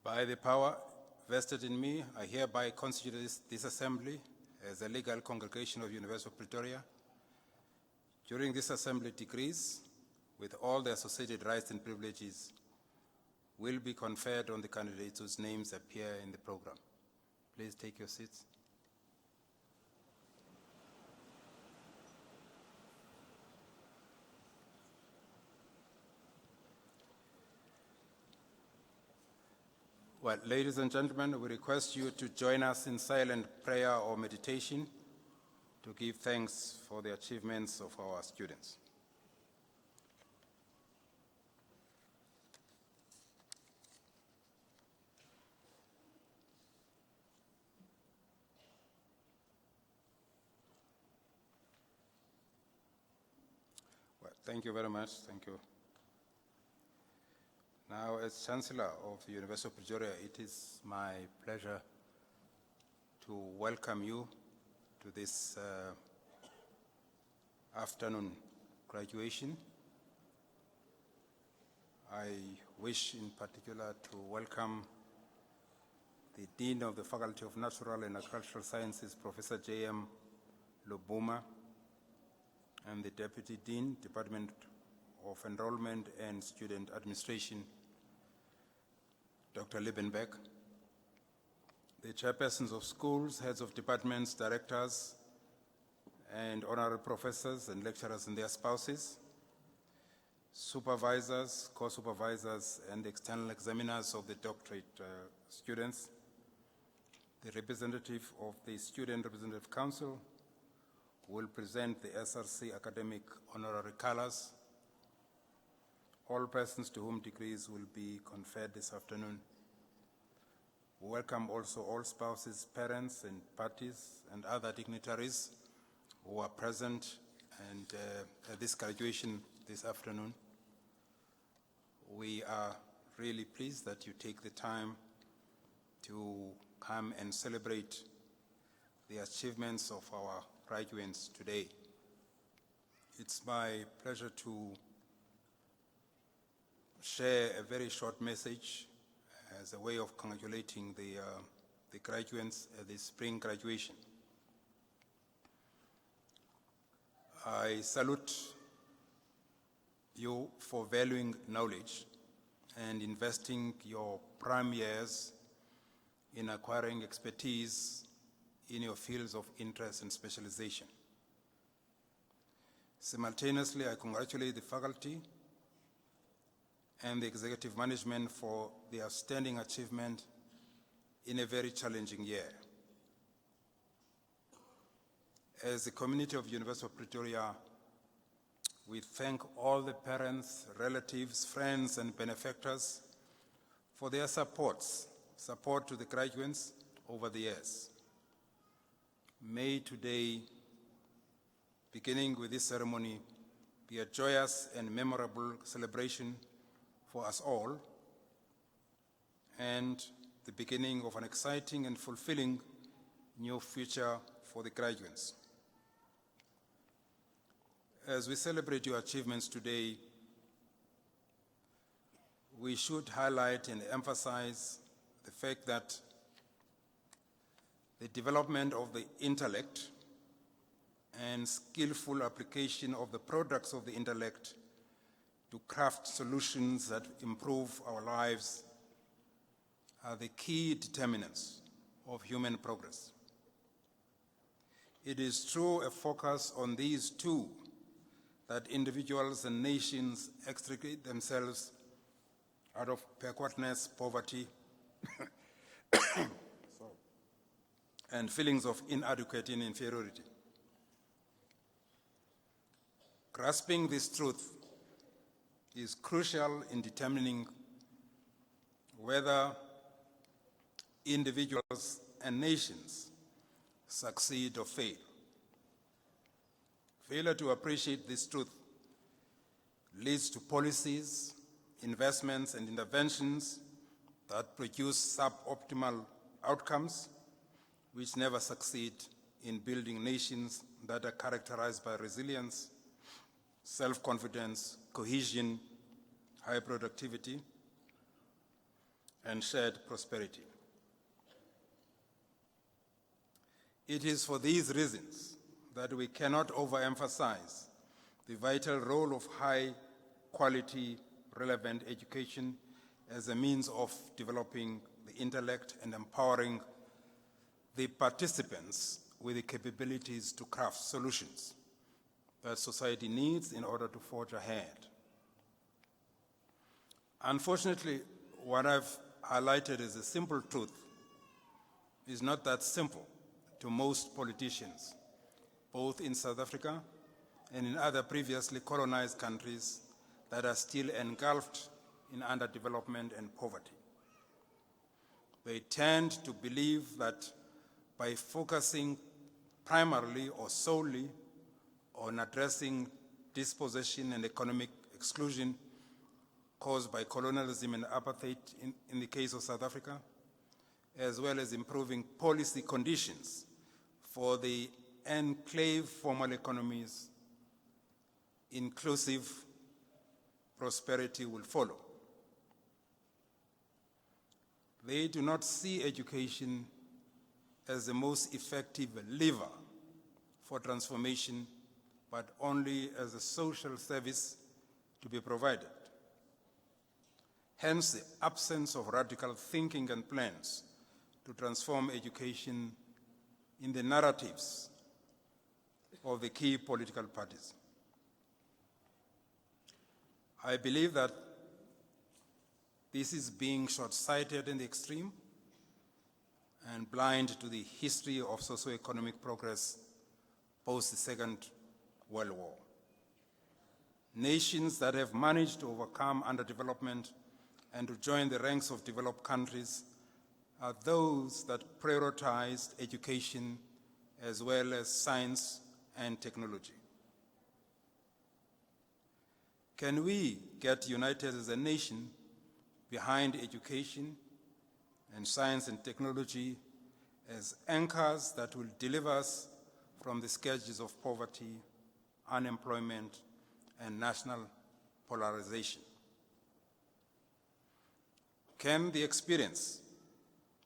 By the power vested in me, I hereby constitute this assembly as a legal congregation of University of Pretoria. During this assembly, decrees with all the associated rights and privileges will be conferred on the candidates whose names appear in the program. Please take your seats. Well, ladies and gentlemen, we request you to join us in silent prayer or meditation to give thanks for the achievements of our students. Well, thank you very much. Thank you. Now, as Chancellor of the University of Pretoria, it is my pleasure to welcome you to this afternoon graduation. I wish in particular to welcome the Dean of the Faculty of Natural and Agricultural Sciences, Professor J.M. Lubuma, and the Deputy Dean, Department of Enrollment and Student Administration, Dr. Liebenbeck, the chairpersons of schools, heads of departments, directors, and honorary professors and lecturers and their spouses, supervisors, co-supervisors, and external examiners of the doctorate students, the representative of the Student Representative Council who will present the SRC academic honorary colors, all persons to whom degrees will be conferred this afternoon. We welcome also all spouses, parents, and parties, and other dignitaries who are present at this graduation this afternoon. We are really pleased that you take the time to come and celebrate the achievements of our graduates today. It's my pleasure to share a very short message as a way of congratulating the graduates at the spring graduation. I salute you for valuing knowledge and investing your prime years in acquiring expertise in your fields of interest and specialization. Simultaneously, I congratulate the faculty and the executive management for the outstanding achievement in a very challenging year. As the community of University of Pretoria, we thank all the parents, relatives, friends, and benefactors for their support to the graduates over the years. May today, beginning with this ceremony, be a joyous and memorable celebration for us all, and the beginning of an exciting and fulfilling new future for the graduates. As we celebrate your achievements today, we should highlight and emphasize the fact that the development of the intellect and skillful application of the products of the intellect to craft solutions that improve our lives are the key determinants of human progress. It is through a focus on these two that individuals and nations extricate themselves out of backwardness, poverty, and feelings of inadequacy and inferiority. Grasping this truth is crucial in determining whether individuals and nations succeed or fail. Failure to appreciate this truth leads to policies, investments, and interventions that produce suboptimal outcomes, which never succeed in building nations that are characterized by resilience, self-confidence, cohesion, high productivity, and shared prosperity. It is for these reasons that we cannot overemphasize the vital role of high-quality, relevant education as a means of developing the intellect and empowering the participants with the capabilities to craft solutions that society needs in order to forge ahead. Unfortunately, what I've highlighted as a simple truth is not that simple to most politicians, both in South Africa and in other previously colonized countries that are still engulfed in underdevelopment and poverty. They tend to believe that by focusing primarily or solely on addressing dispossession and economic exclusion caused by colonialism and apartheid in the case of South Africa, as well as improving policy conditions for the enclave formal economies, inclusive prosperity will follow. They do not see education as the most effective lever for transformation, but only as a social service to be provided. Hence, the absence of radical thinking and plans to transform education in the narratives of the key political parties. I believe that this is being short-sighted in the extreme and blind to the history of socio-economic progress post the Second World War. Nations that have managed to overcome underdevelopment and to join the ranks of developed countries are those that prioritized education as well as science and technology. Can we get united as a nation behind education and science and technology as anchors that will deliver us from the scourges of poverty, unemployment, and national polarization? Can the experience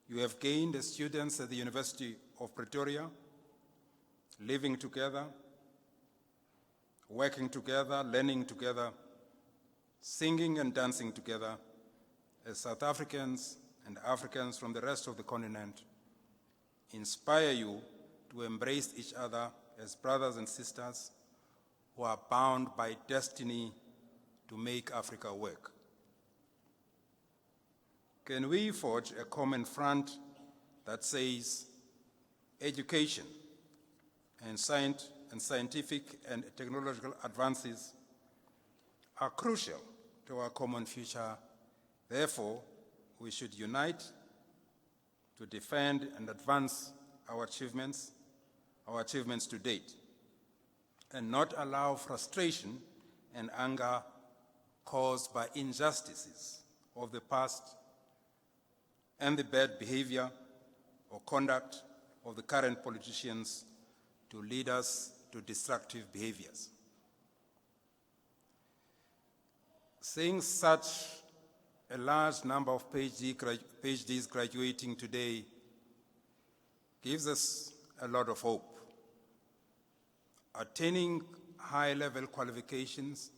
you have gained as students at the University of Pretoria, living together, working together, learning together, singing and dancing together as South Africans and Africans from the rest of the continent inspire you to embrace each other as brothers and sisters who are bound by destiny to make Africa work? Can we forge a common front that says education and scientific and technological advances are crucial to our common future? Therefore, we should unite to defend and advance our achievements to date, and not allow frustration and anger caused by injustices of the past and the bad behavior or conduct of the current politicians to lead us to destructive behaviors. Seeing such a large number of PhDs graduating today gives us a lot of hope. Attaining high-level qualifications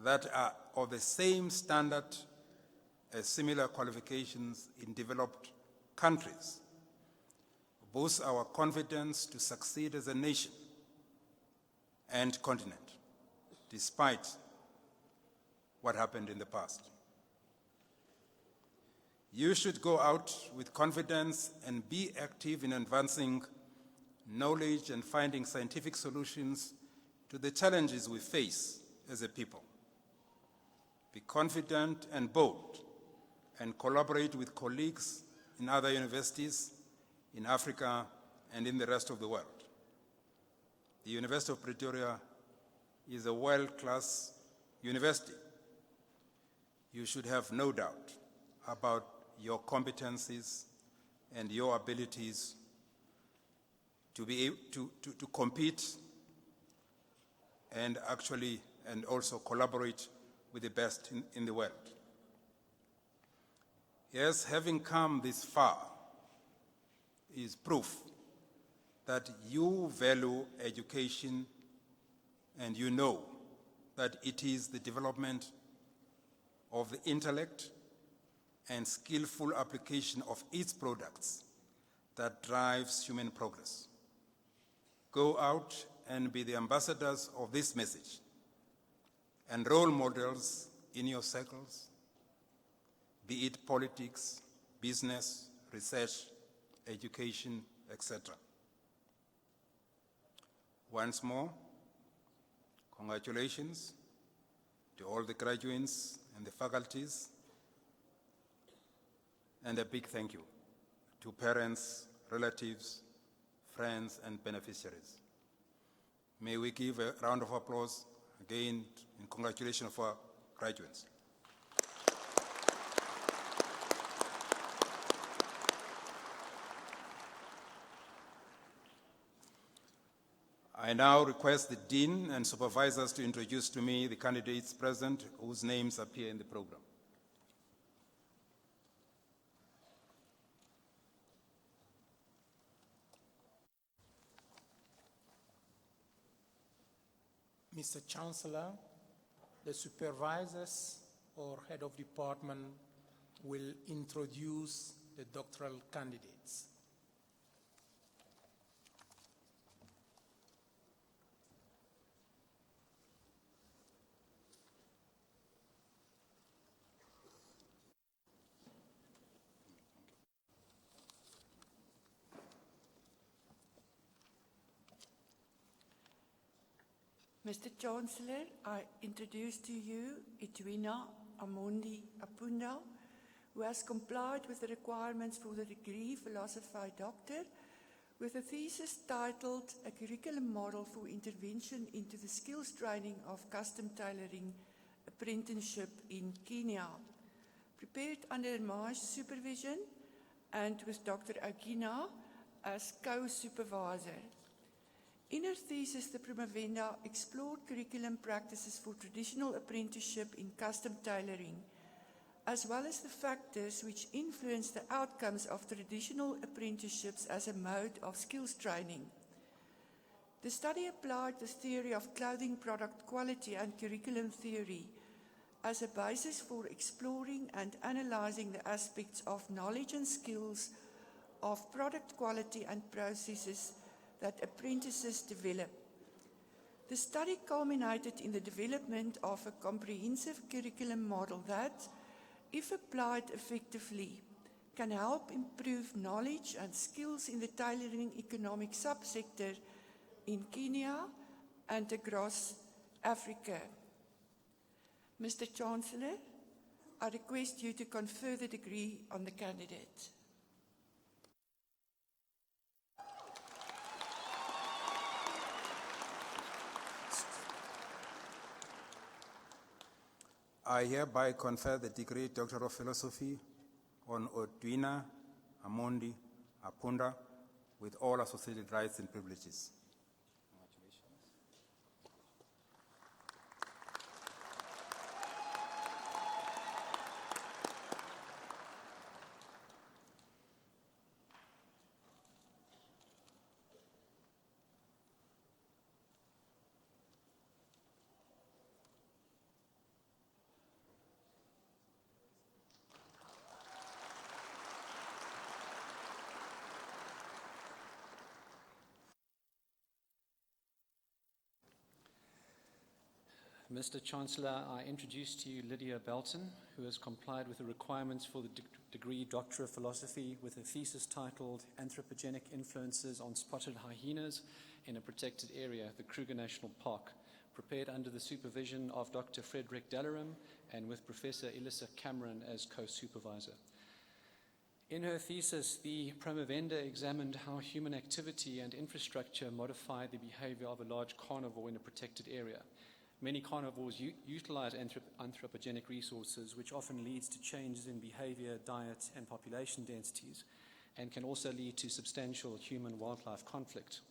that are of the same standard as similar qualifications in developed countries boosts our confidence to succeed as a nation and continent, despite what happened in the past. You should go out with confidence and be active in advancing knowledge and finding scientific solutions to the challenges we face as a people. Be confident and bold, and collaborate with colleagues in other universities in Africa and in the rest of the world. The University of Pretoria is a world-class university. You should have no doubt about your competencies and your abilities to be able to compete and also collaborate with the best in the world. Yes, having come this far is proof that you value education and you know that it is the development of the intellect and skillful application of its products that drives human progress. Go out and be the ambassadors of this message and role models in your circles, be it politics, business, research, education, etc. Once more, congratulations to all the graduates and the faculties, and a big thank you to parents, relatives, friends, and beneficiaries. May we give a round of applause again in congratulations for our graduates. I now request the Dean and supervisors to introduce to me the candidates present whose names appear in the program. Mr. Chancellor, the supervisors or head of department will introduce the doctoral candidates. Mr. Chancellor, I introduce to you Edwina Amondi Apunda, who has complied with the requirements for the degree Philosophy Doctor with a thesis titled A Curriculum Model for Intervention into the Skills Training of Custom Tailoring Apprenticeship in Kenya, prepared under my supervision and with Dr. Agina as co-supervisor. In her thesis, the Primavenda explored curriculum practices for traditional apprenticeship in custom tailoring, as well as the factors which influence the outcomes of traditional apprenticeships as a mode of skills training. The study applied the theory of clothing product quality and curriculum theory as a basis for exploring and analyzing the aspects of knowledge and skills of product quality and processes that apprentices develop. The study culminated in the development of a comprehensive curriculum model that, if applied effectively, can help improve knowledge and skills in the tailoring economic subsector in Kenya and across Africa. Mr. Chancellor, I request you to confer the degree on the candidate. I hereby confer the degree Doctor of Philosophy on Edwina Amondi Apunda with all associated rights and privileges. Mr. Chancellor, I introduce to you Lydia Belton, who has complied with the requirements for the degree Doctor of Philosophy with a thesis titled Anthropogenic Influences on Spotted Hyenas in a Protected Area, the Kruger National Park, prepared under the supervision of Dr. Frederick Dalaram and with Professor Elissa Cameron as co-supervisor. In her thesis, the Primavenda examined how human activity and infrastructure modify the behavior of a large carnivore in a protected area. Many carnivores utilize anthropogenic resources, which often leads to changes in behavior, diet, and population densities, and can also lead to substantial human-wildlife conflict.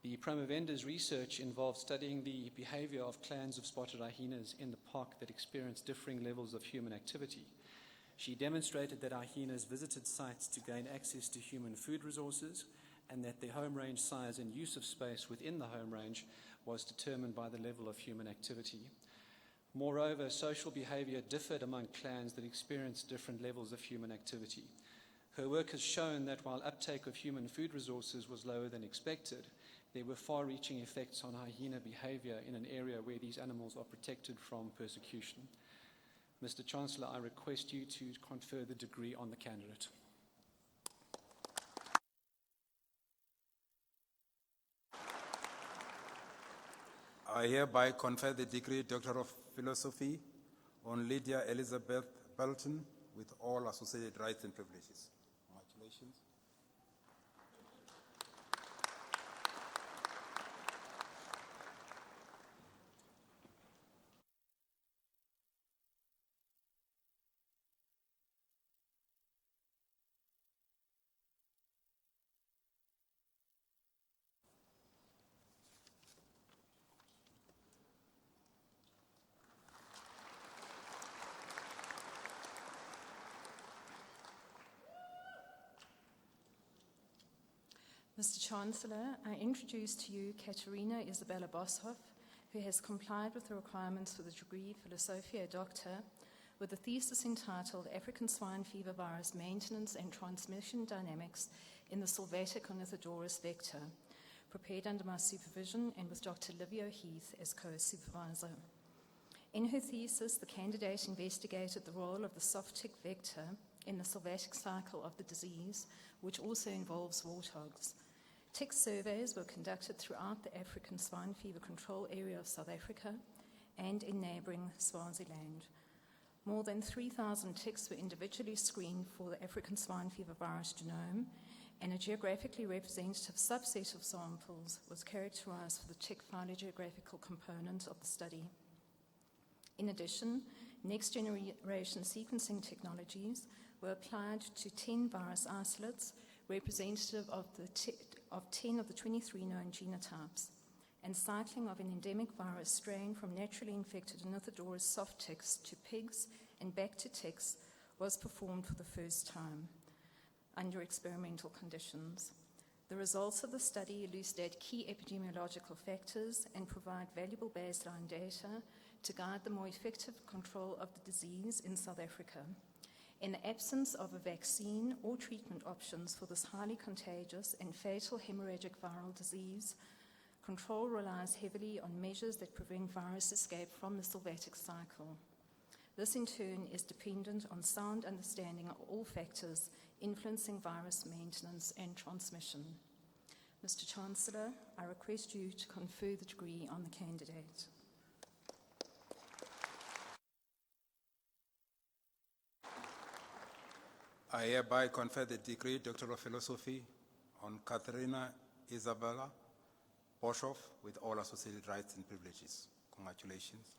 The Primavenda's research involved studying the behavior of clans of spotted hyenas in the park that experience differing levels of human activity. She demonstrated that our hyenas visited sites to gain access to human food resources and that their home range size and use of space within the home range was determined by the level of human activity. Moreover, social behavior differed among clans that experienced different levels of human activity. Her work has shown that while uptake of human food resources was lower than expected, there were far-reaching effects on hyena behavior in an area where these animals are protected from persecution. Mr. Chancellor, I request you to confer the degree on the candidate. I hereby confer the degree Doctor of Philosophy on Lydia Elizabeth Belton with all associated rights and privileges. Congratulations. Mr. Chancellor, I introduce to you Katerina Isabella Boshoff, who has complied with the requirements for the degree Philosophia Doctor with a thesis entitled African Swine Fever Virus Maintenance and Transmission Dynamics in the Sylvatic Ornithodorus Vector, prepared under my supervision and with Dr. Livia Heath as co-supervisor. In her thesis, the candidate investigated the role of the soft tick vector in the sylvatic cycle of the disease, which also involves warthogs. Tick surveys were conducted throughout the African swine fever control area of South Africa and in neighbouring Swaziland. More than 3,000 ticks were individually screened for the African swine fever virus genome, and a geographically representative subset of samples was characterised for the tick phylogeographical component of the study. In addition, next-generation sequencing technologies were applied to 10 virus isolates representative of 10 of the 23 known genotypes, and cycling of an endemic virus strain from naturally infected Ornithodorus soft ticks to pigs and back to ticks was performed for the first time under experimental conditions. The results of the study elucidate key epidemiological factors and provide valuable baseline data to guide the more effective control of the disease in South Africa. In the absence of a vaccine or treatment options for this highly contagious and fatal hemorrhagic viral disease, control relies heavily on measures that prevent virus escape from the sylvatic cycle. This in turn is dependent on sound understanding of all factors influencing virus maintenance and transmission. Mr. Chancellor, I request you to confer the degree on the candidate. I hereby confer the degree Doctor of Philosophy on Katerina Isabella Boshoff with all associated rights and privileges. Congratulations.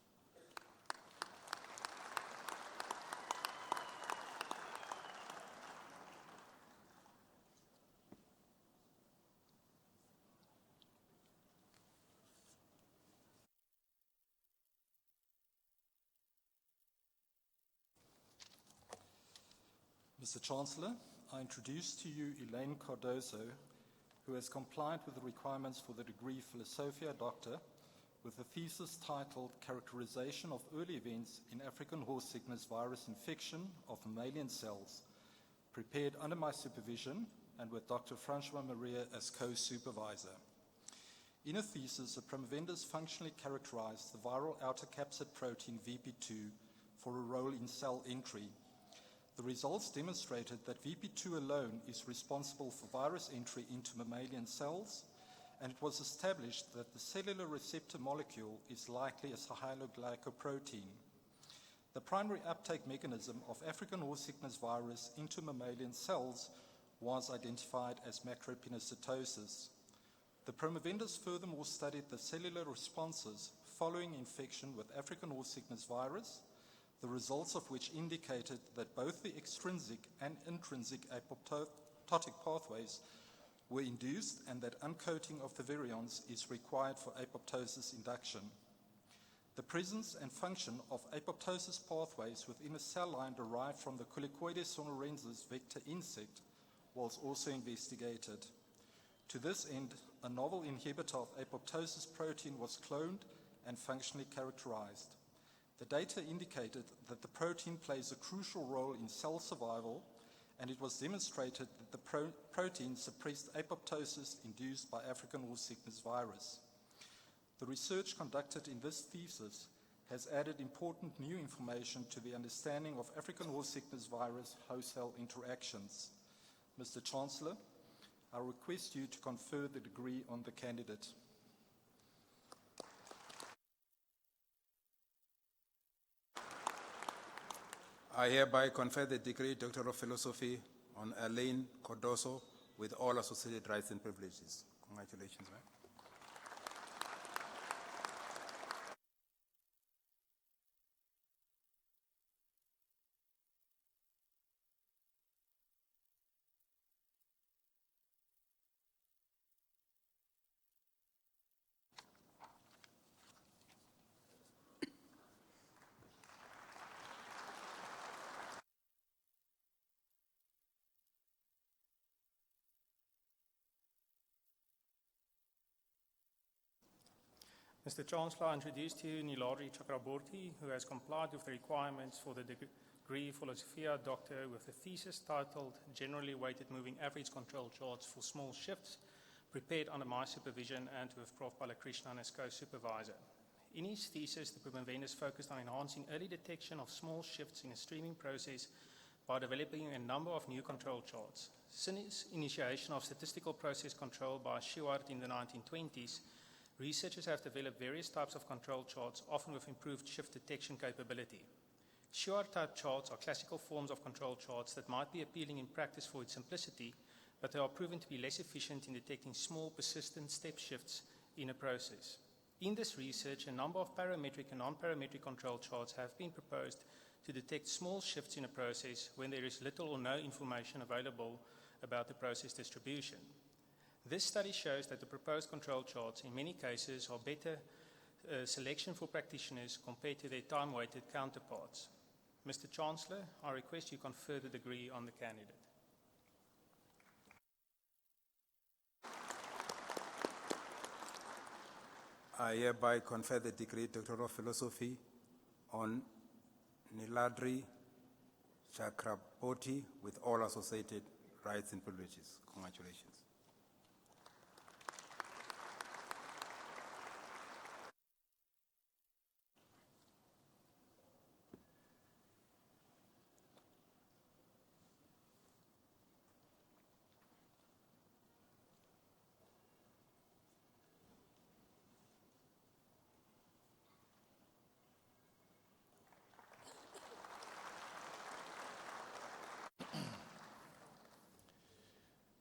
Mr. Chancellor, I introduce to you Elaine Cardozo, who has complied with the requirements for the degree Philosophia Doctor with a thesis titled Characterization of Early Events in African Horse Sickness Virus Infection of Mammalian Cells, prepared under my supervision and with Dr. Francois Maria as co-supervisor. In a thesis, the promovendus functionally characterized the viral outer capsid protein VP2 for a role in cell entry. The results demonstrated that VP2 alone is responsible for virus entry into mammalian cells, and it was established that the cellular receptor molecule is likely a hyaloglycoprotein. The primary uptake mechanism of African horse sickness virus into mammalian cells was identified as macropinocytosis. The promovendus furthermore studied the cellular responses following infection with African horse sickness virus, the results of which indicated that both the extrinsic and intrinsic apoptotic pathways were induced and that uncoating of the virions is required for apoptosis induction. the presence and function of apoptosis pathways within a cell line derived from the Culicoides sonorensis vector insect was also investigated. To this end, a novel inhibitor of apoptosis protein was cloned and functionally characterized. The data indicated that the protein plays a crucial role in cell survival, and it was demonstrated that the protein suppressed apoptosis induced by African horse sickness virus. The research conducted in this thesis has added important new information to the understanding of African horse sickness virus host-cell interactions. Mr. Chancellor, I request you to confer the degree on the candidate. I hereby confer the degree Doctor of Philosophy on Elaine Cardoso with all associated rights and privileges. Congratulations, ma'am. Mr. Chancellor, I introduce to you Nilari Chakraborty, who has complied with the requirements for the degree Philosophia Doctor with a thesis titled Generally Weighted Moving Average Control Charts for Small Shifts, prepared under my supervision and with Prof. Balakrishnan as co-supervisor. In his thesis, the Promovendus focused on enhancing early detection of small shifts in a streaming process by developing a number of new control charts. Since initiation of statistical process control by Shewhart in the 1920s, researchers have developed various types of control charts, often with improved shift detection capability. Shewhart-type charts are classical forms of control charts that might be appealing in practice for its simplicity, but they are proven to be less efficient in detecting small, persistent step shifts in a process. In this research, a number of parametric and non-parametric control charts have been proposed to detect small shifts in a process when there is little or no information available about the process distribution. This study shows that the proposed control charts in many cases are better selection for practitioners compared to their time-weighted counterparts. Mr. Chancellor, I request you confer the degree on the candidate. I hereby confer the degree Doctor of Philosophy on Niladri Chakraborty with all associated rights and privileges. Congratulations.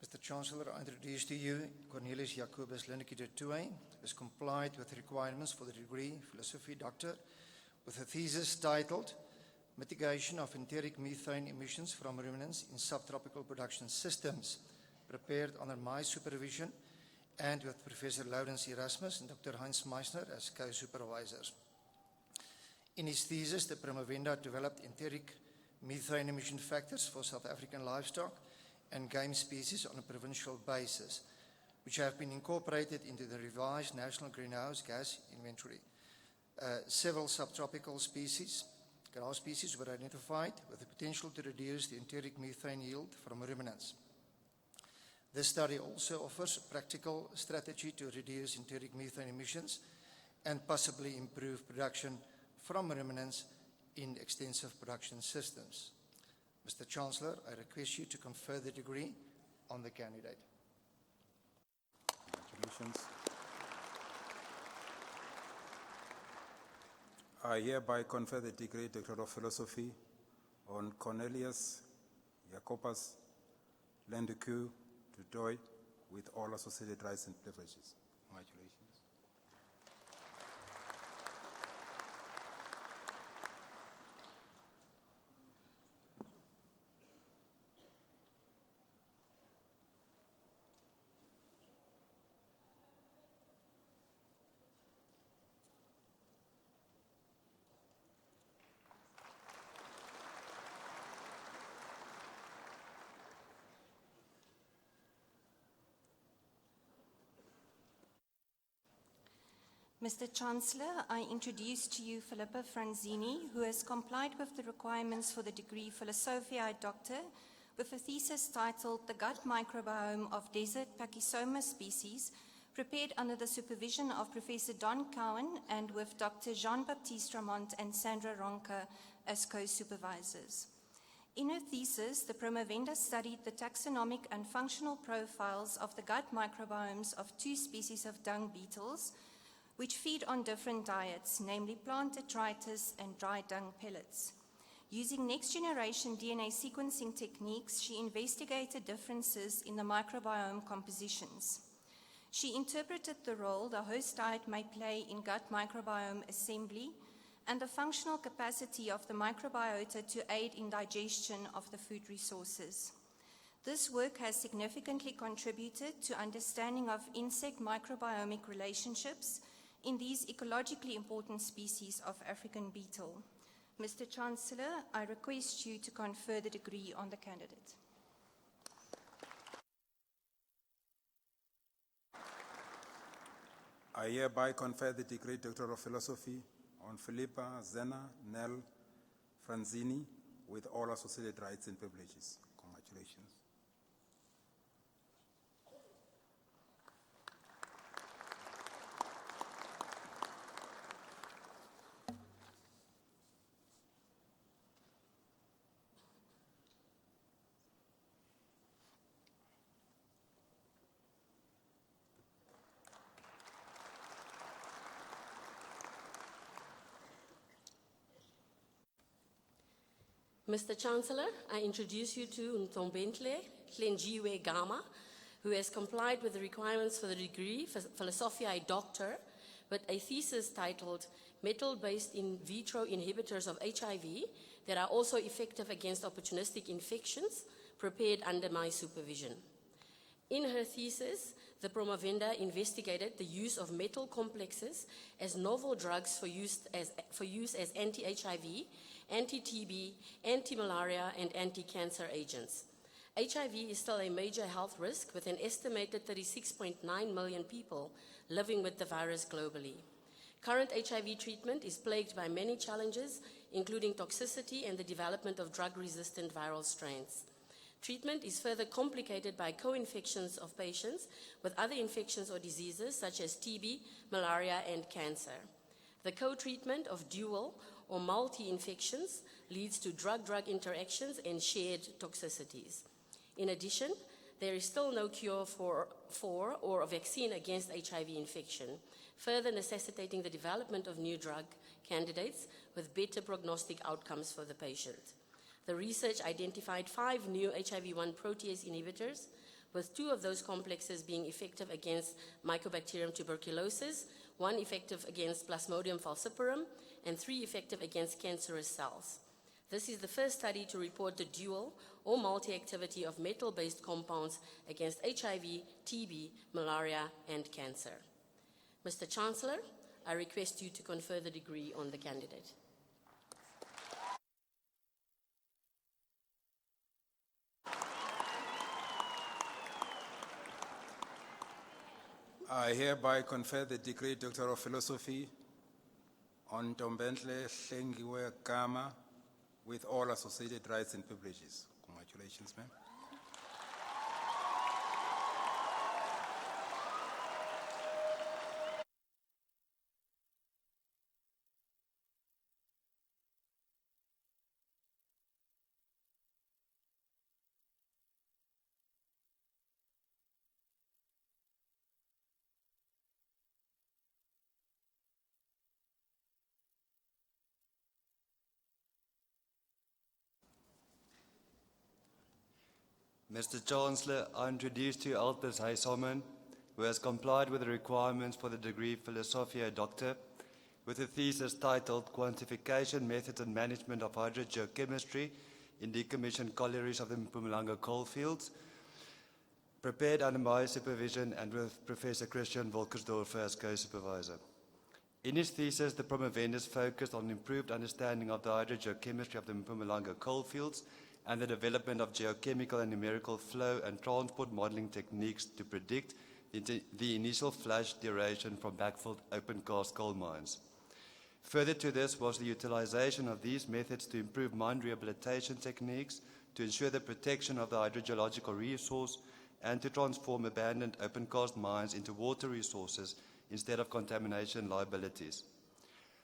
Mr. Chancellor, I introduce to you Cornelius Jacobus Linneke de Tooy, who has complied with the requirements for the degree Philosophy Doctor with a thesis titled Mitigation of Enteric Methane Emissions from Ruminants in Subtropical Production Systems, prepared under my supervision and with Professor Laurens Erasmus and Dr. Heinz Meissner as co-supervisors. In his thesis, the Promovenda developed enteric methane emission factors for South African livestock and game species on a provincial basis, which have been incorporated into the revised National Greenhouse Gas Inventory. Several subtropical species, grass species, were identified with the potential to reduce the enteric methane yield from ruminants. This study also offers a practical strategy to reduce enteric methane emissions and possibly improve production from ruminants in extensive production systems. Mr. Chancellor, I request you to confer the degree on the candidate. Congratulations. I hereby confer the degree Doctor of Philosophy on Cornelius Jacobus Linneke de Tooy with all associated rights and privileges. Congratulations. Mr. Chancellor, I introduce to you Filippa Franzini, who has complied with the requirements for the degree Philosophia Doctor with a thesis titled The Gut Microbiome of Desert Pachyssoma Species, prepared under the supervision of Professor Don Cowan and with Dr. Jean-Baptiste Ramont and Sandra Ronca as co-supervisors. In her thesis, the promovenda studied the taxonomic and functional profiles of the gut microbiomes of 2 species of dung beetles, which feed on different diets, namely plant detritus and dry dung pellets. Using next-generation DNA sequencing techniques, she investigated differences in the microbiome compositions. She interpreted the role the host diet may play in gut microbiome assembly and the functional capacity of the microbiota to aid in digestion of the food resources. This work has significantly contributed to understanding of insect microbiomic relationships in these ecologically important species of African beetle. Mr. Chancellor, I request you to confer the degree on the candidate. I hereby confer the degree Doctor of Philosophy on Filippa Zena Nell Franzini with all associated rights and privileges. Congratulations. Mr. Chancellor, I introduce you to Ntombentle Hlengiwe Gama, who has complied with the requirements for the degree Philosophia Doctor with a thesis titled Metal-Based In Vitro Inhibitors of HIV that are also effective against opportunistic infections, prepared under my supervision. In her thesis, the promovenda investigated the use of metal complexes as novel drugs for use as anti-HIV, anti-TB, anti-malaria, and anti-cancer agents. HIV is still a major health risk, with an estimated 36.9 million people living with the virus globally. Current HIV treatment is plagued by many challenges, including toxicity and the development of drug-resistant viral strains. Treatment is further complicated by co-infections of patients with other infections or diseases such as TB, malaria, and cancer. The co-treatment of dual or multi-infections leads to drug-drug interactions and shared toxicities. In addition, there is still no cure for or a vaccine against HIV infection, further necessitating the development of new drug candidates with better prognostic outcomes for the patient. The research identified 5 new HIV-1 protease inhibitors, with 2 of those complexes being effective against Mycobacterium tuberculosis, 1 effective against Plasmodium falciparum, and 3 effective against cancerous cells. This is the first study to report the dual or multi-activity of metal-based compounds against HIV, TB, malaria, and cancer. Mr. Chancellor, I request you to confer the degree on the candidate. I hereby confer the degree Doctor of Philosophy on Ntombentle Hlengiwe Gama with all associated rights and privileges. Congratulations, ma'am. Mr. Chancellor, I introduce to you Altus Heisomen, who has complied with the requirements for the degree Philosophia Doctor with a thesis titled Quantification, Methods and Management of Hydrogeochemistry in Decommissioned Collieries of the Mpumalanga Coalfields, prepared under my supervision and with Professor Christian Volkersdorfer as co-supervisor. In his thesis, the promovendus focused on improved understanding of the hydrogeochemistry of the Mpumalanga coalfields and the development of geochemical and numerical flow and transport modeling techniques to predict the initial flash duration from backfilled open-cast coal mines. Further to this was the utilization of these methods to improve mine rehabilitation techniques, to ensure the protection of the hydrogeological resource, and to transform abandoned open-cast mines into water resources instead of contamination liabilities.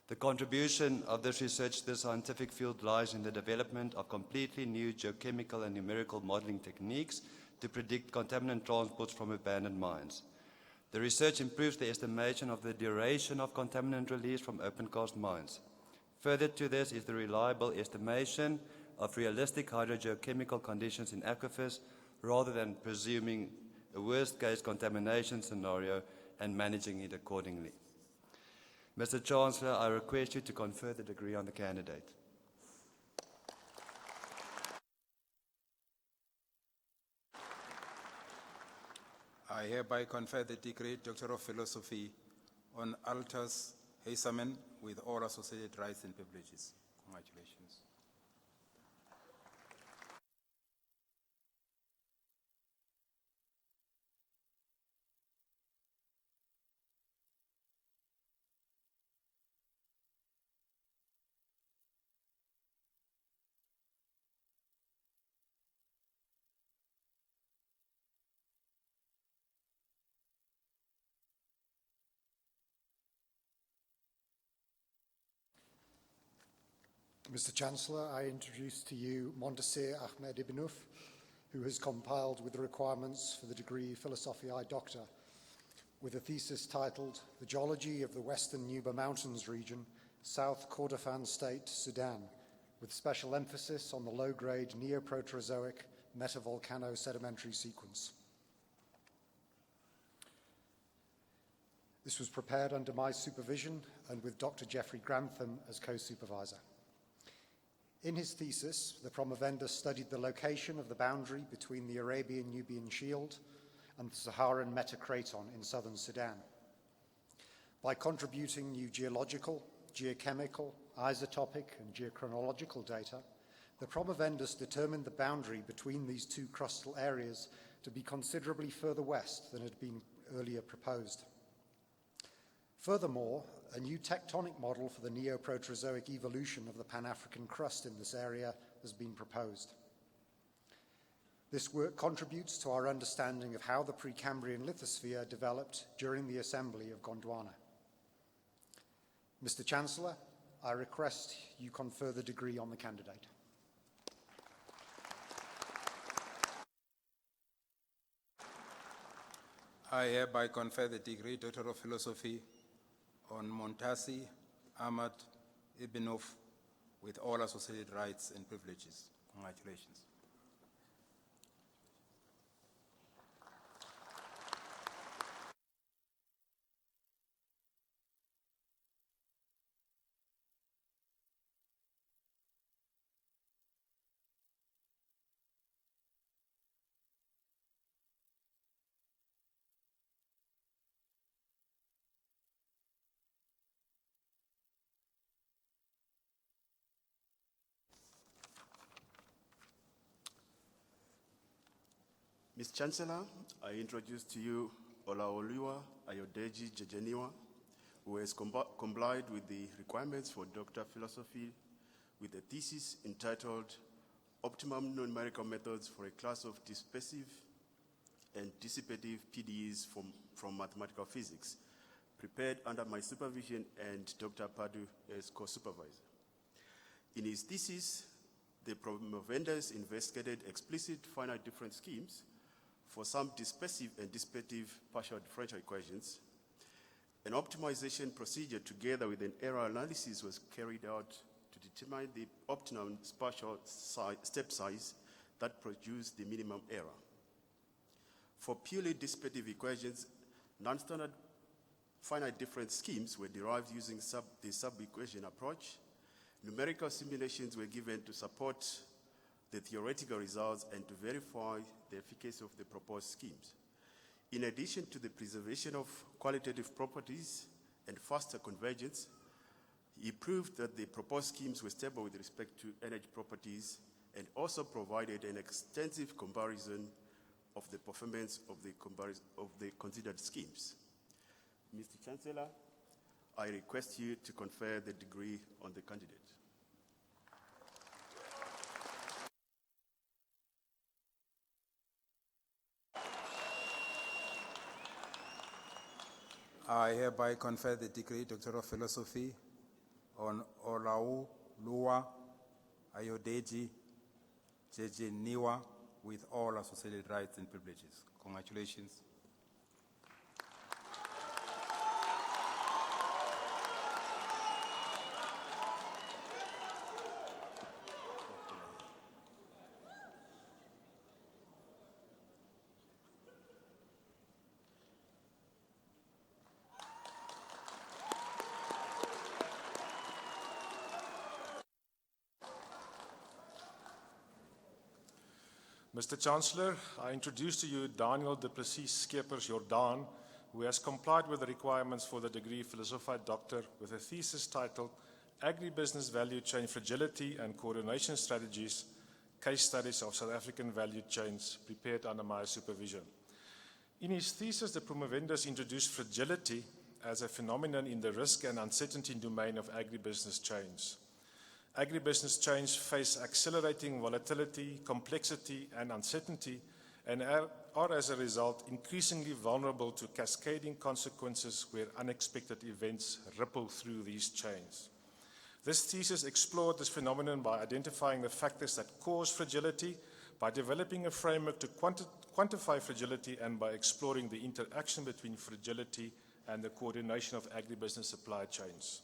The contribution of this research to the scientific field lies in the development of completely new geochemical and numerical modeling techniques to predict contaminant transports from abandoned mines. The research improves the estimation of the duration of contaminant release from open-cast mines. Further to this is the reliable estimation of realistic hydrogeochemical conditions in aquifers rather than presuming a worst-case contamination scenario and managing it accordingly. Mr. Chancellor, I request you to confer the degree on the candidate. I hereby confer the degree Doctor of Philosophy on Altus Heisamen with all associated rights and privileges. Congratulations. Mr. Chancellor, I introduce to you Montasir Ahmed Ibnouf, who has compiled with the requirements for the degree Philosophiae Doctor, with a thesis titled The Geology of the Western Nuba Mountains Region, South Kordofan State, Sudan, with special emphasis on the low-grade Neoproterozoic metavolcano-sedimentary sequence. This was prepared under my supervision and with Dr. Jeffrey Grantham as co-supervisor. In his thesis, the promovenda studied the location of the boundary between the Arabian-Nubian Shield and the Saharan Metacraton in southern Sudan. By contributing new geological, geochemical, isotopic, and geochronological data, the promovendus determined the boundary between these two crustal areas to be considerably further west than had been earlier proposed. Furthermore, a new tectonic model for the Neoproterozoic evolution of the Pan-African crust in this area has been proposed. This work contributes to our understanding of how the Precambrian lithosphere developed during the assembly of Gondwana. Mr. Chancellor, I request you confer the degree on the candidate. I hereby confer the degree Doctor of Philosophy on Montasi Ahmad Ibnouf with all associated rights and privileges. Congratulations. Ms. Chancellor, I introduce to you Olaoluwa Ayodeji Jejeniwa, who has complied with the requirements for Doctor of Philosophy with a thesis entitled Optimum Numerical Methods for a Class of Dispersive and Dissipative PDEs from Mathematical Physics, prepared under my supervision and Dr. Padu as co-supervisor. In his thesis, the promovendus investigated explicit finite difference schemes for some dispersive and dissipative partial differential equations. An optimization procedure together with an error analysis was carried out to determine the optimum spatial step size that produced the minimum error. For purely dissipative equations, non-standard finite difference schemes were derived using the sub-equation approach. Numerical simulations were given to support the theoretical results and to verify the efficacy of the proposed schemes. In addition to the preservation of qualitative properties and faster convergence, he proved that the proposed schemes were stable with respect to energy properties and also provided an extensive comparison of the performance of the considered schemes. Mr. Chancellor, I request you to confer the degree on the candidate. I hereby confer the degree Doctor of Philosophy on Olaoluwa Ayodeji Jejeniwa with all associated rights and privileges. Congratulations. Mr. Chancellor, I introduce to you Daniel Du Plessis Skeepers Jordan, who has complied with the requirements for the degree Philosophic Doctor with a thesis titled Agribusiness Value Chain Fragility and Coordination Strategies, Case Studies of South African Value Chains, prepared under my supervision. In his thesis, the promovendus introduced fragility as a phenomenon in the risk and uncertainty domain of agribusiness chains. Agribusiness chains face accelerating volatility, complexity, and uncertainty, and are as a result increasingly vulnerable to cascading consequences where unexpected events ripple through these chains. This thesis explored this phenomenon by identifying the factors that cause fragility, by developing a framework to quantify fragility, and by exploring the interaction between fragility and the coordination of agribusiness supply chains.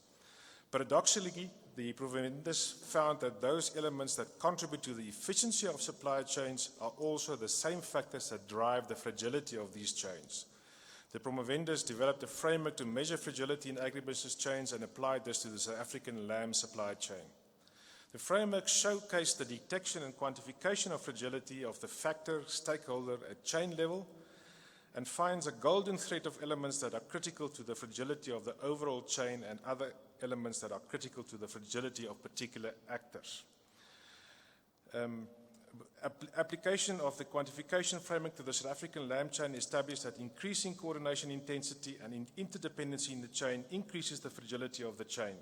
Paradoxically, the promovendus found that those elements that contribute to the efficiency of supply chains are also the same factors that drive the fragility of these chains. The promovendus developed a framework to measure fragility in agribusiness chains and applied this to the South African lamb supply chain. The framework showcased the detection and quantification of fragility of the factor stakeholder at chain level and finds a golden thread of elements that are critical to the fragility of the overall chain and other elements that are critical to the fragility of particular actors. Application of the quantification framework to the South African lamb chain established that increasing coordination intensity and interdependency in the chain increases the fragility of the chain.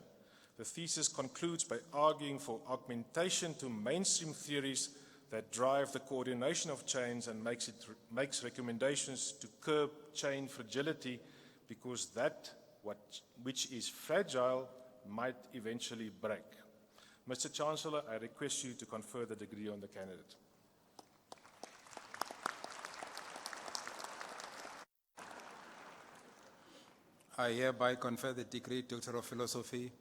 The thesis concludes by arguing for augmentation to mainstream theories that drive the coordination of chains and makes recommendations to curb chain fragility because which is fragile might eventually break. Mr. Chancellor, I request you to confer the degree on the candidate. I hereby confer the degree Doctor of Philosophy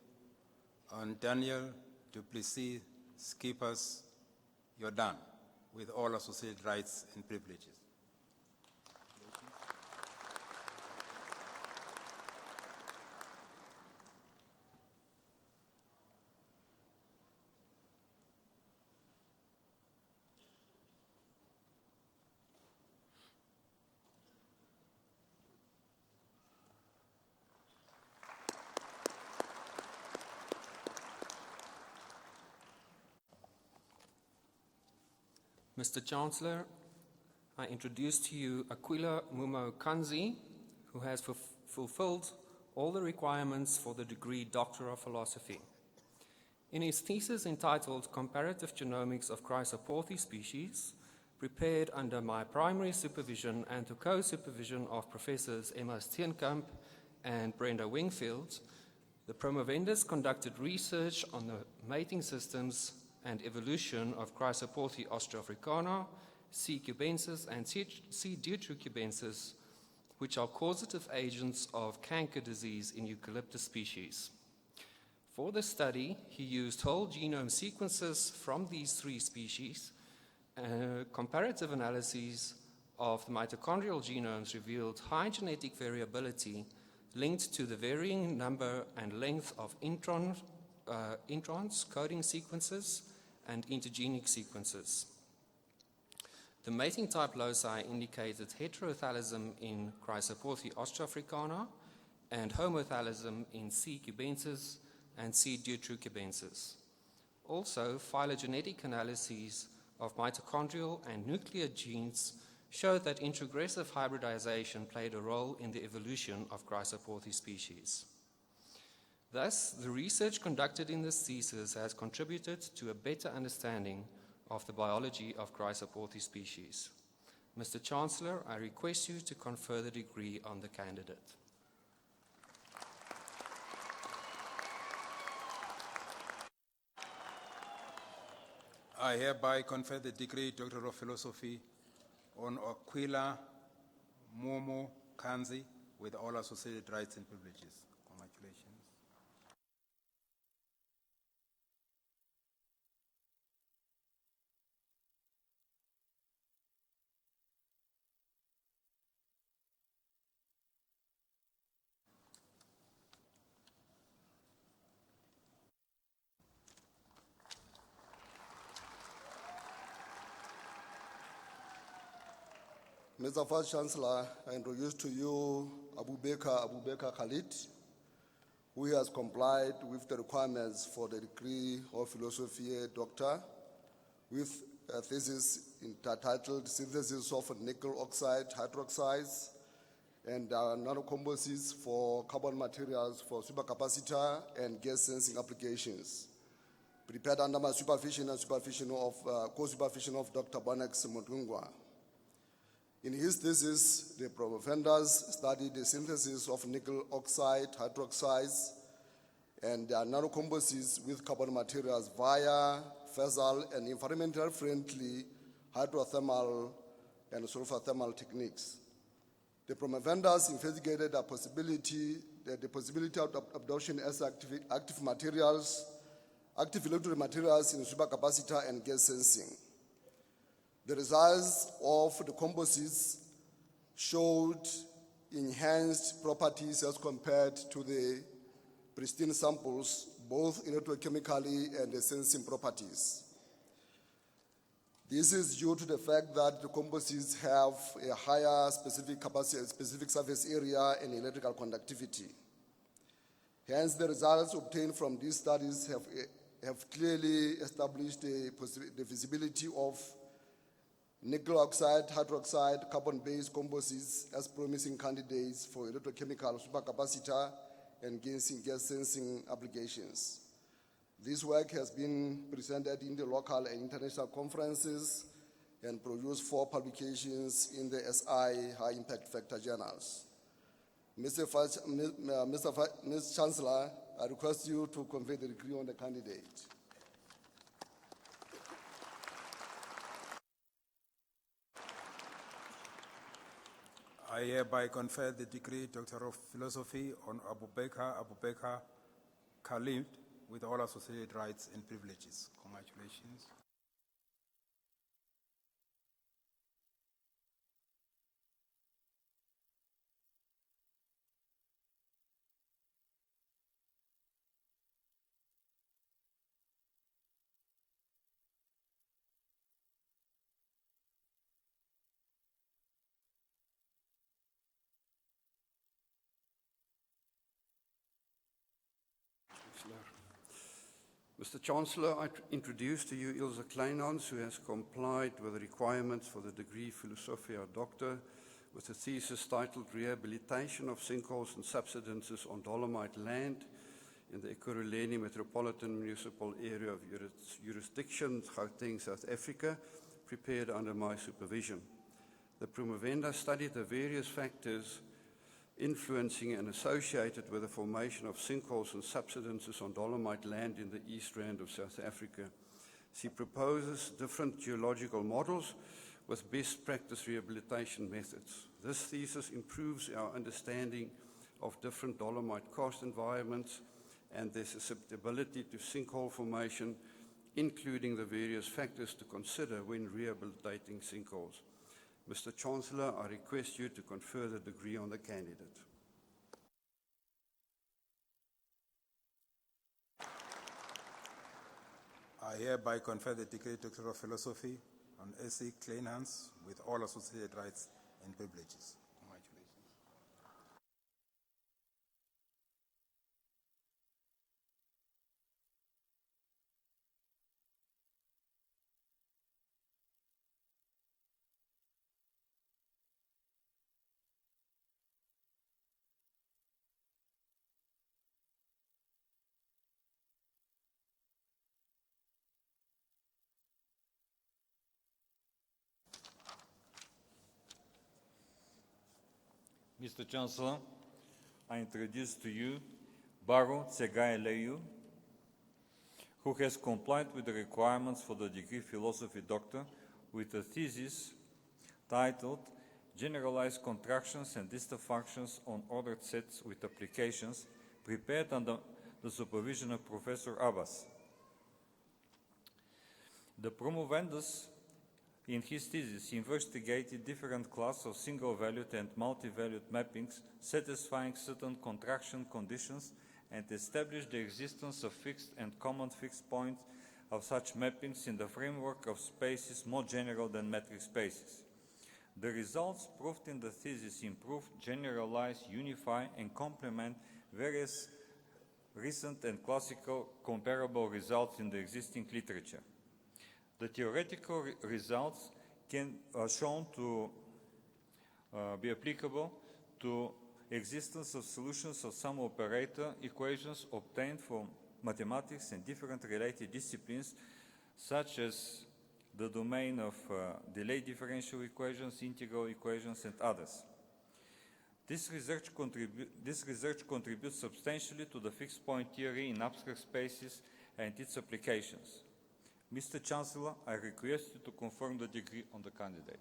on Daniel Du Plessis Skeepers Jordan with all associated rights and privileges. Mr. Chancellor, I introduce to you Aquila Mumo Kanzi, who has fulfilled all the requirements for the degree Doctor of Philosophy. In his thesis entitled Comparative Genomics of Chrysoporthe Species, prepared under my primary supervision and the co-supervision of Professors Emma Steenkamp and Brenda Wingfield, the promovendus conducted research on the mating systems and evolution of Chrysoporthe austroafricana, C. cubensis, and C. deuterocubensis, which are causative agents of canker disease in eucalyptus species. For this study, he used whole genome sequences from these three species. Comparative analyses of the mitochondrial genomes revealed high genetic variability linked to the varying number and length of introns, coding sequences, and intergenic sequences. The mating type loci indicated heterothallism in Chrysoporthe austroafricana and homothallism in C. cubensis and C. deuterocubensis. Also, phylogenetic analyses of mitochondrial and nuclear genes showed that introgressive hybridization played a role in the evolution of Chrysoporthes species. Thus, the research conducted in this thesis has contributed to a better understanding of the biology of Chrysoporthes species. Mr. Chancellor, I request you to confer the degree on the candidate. I hereby confer the degree Doctor of Philosophy on Aquila Momo Kanzi with all associated rights and privileges. Congratulations. Mr. Vice Chancellor, I introduce to you Abubakar Khalid, who has complied with the requirements for the degree of Philosophy Doctor with a thesis entitled Synthesis of Nickel Oxide Hydroxides and Nanocomposites for Carbon Materials for Supercapacitor and Gas Sensing Applications, prepared under my supervision and co-supervision of Dr. Bonex Mutungwa. In his thesis, the promovendus studied the synthesis of nickel oxide hydroxides and nanocomposites with carbon materials via fissile and environmentally friendly hydrothermal and sulfur thermal techniques. The promovendus investigated the possibility of adoption as active materials, active electrode materials in supercapacitor and gas sensing. The results of the composites showed enhanced properties as compared to the pristine samples, both electrochemically and the sensing properties. This is due to the fact that the composites have a higher specific capacity, specific surface area, and electrical conductivity. Hence, the results obtained from these studies have clearly established the feasibility of nickel oxide, hydroxide, carbon-based composites as promising candidates for electrochemical supercapacitor and gas sensing applications. This work has been presented in the local and international conferences and produced 4 publications in the SI High Impact Factor journals. Mr. Chancellor, I request you to convey the degree on the candidate. I hereby confer the degree Doctor of Philosophy on Abubakar Khalid with all associated rights and privileges. Congratulations. Mr. Chancellor, I introduce to you Ilse Kleinhans, who has complied with the requirements for the degree Philosophia Doctor with a thesis titled Rehabilitation of Sinkholes and Subsidences on Dolomite Land in the Ekurhuleni Metropolitan Municipal Area of Jurisdiction, Gauteng, South Africa, prepared under my supervision. The promovenda studied the various factors influencing and associated with the formation of sinkholes and subsidences on Dolomite land in the East Rand of South Africa. She proposes different geological models with best practice rehabilitation methods. This thesis improves our understanding of different Dolomite karst environments and their susceptibility to sinkhole formation, including the various factors to consider when rehabilitating sinkholes. Mr. Chancellor, I request you to confer the degree on the candidate. I hereby confer the degree Doctor of Philosophy on S.C. Kleinhans with all associated rights and privileges. Mr. Chancellor, I introduce to you Baro Tsegaye Leyu, who has complied with the requirements for the degree Philosophy Doctor with a thesis titled Generalized Contractions and Distal Functions on Ordered Sets with Applications, prepared under the supervision of Professor Abbas. The promovendus in his thesis investigated different classes of single-valued and multi-valued mappings satisfying certain contraction conditions and established the existence of fixed and common fixed points of such mappings in the framework of spaces more general than metric spaces. The results proved in the thesis improve, generalize, unify, and complement various recent and classical comparable results in the existing literature. The theoretical results are shown to be applicable to existence of solutions of some operator equations obtained from mathematics and different related disciplines, such as the domain of delay differential equations, integral equations, and others. This research contributes substantially to the fixed point theory in abstract spaces and its applications. Mr. Chancellor, I request you to confirm the degree on the candidate.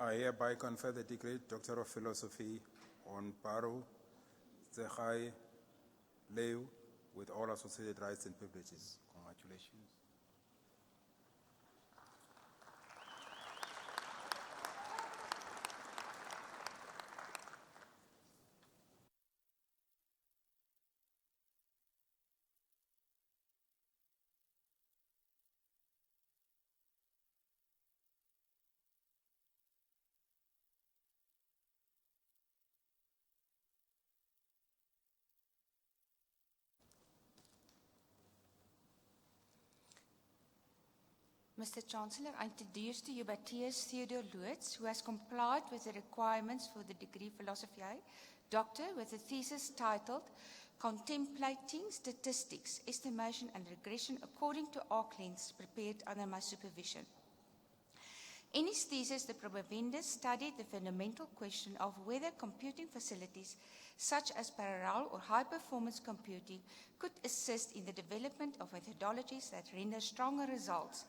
I hereby confer the degree Doctor of Philosophy on Baro Tsegaye Leyu with all associated rights and privileges. Congratulations. Mr. Chancellor, I introduce to you Matthias Theodor Lutz, who has complied with the requirements for the degree Philosophiae Doctor with a thesis titled Contemplating Statistics, Estimation and Regression According to Arc Lengths, prepared under my supervision. In his thesis, the promovendus studied the fundamental question of whether computing facilities such as parallel or high-performance computing could assist in the development of methodologies that render stronger results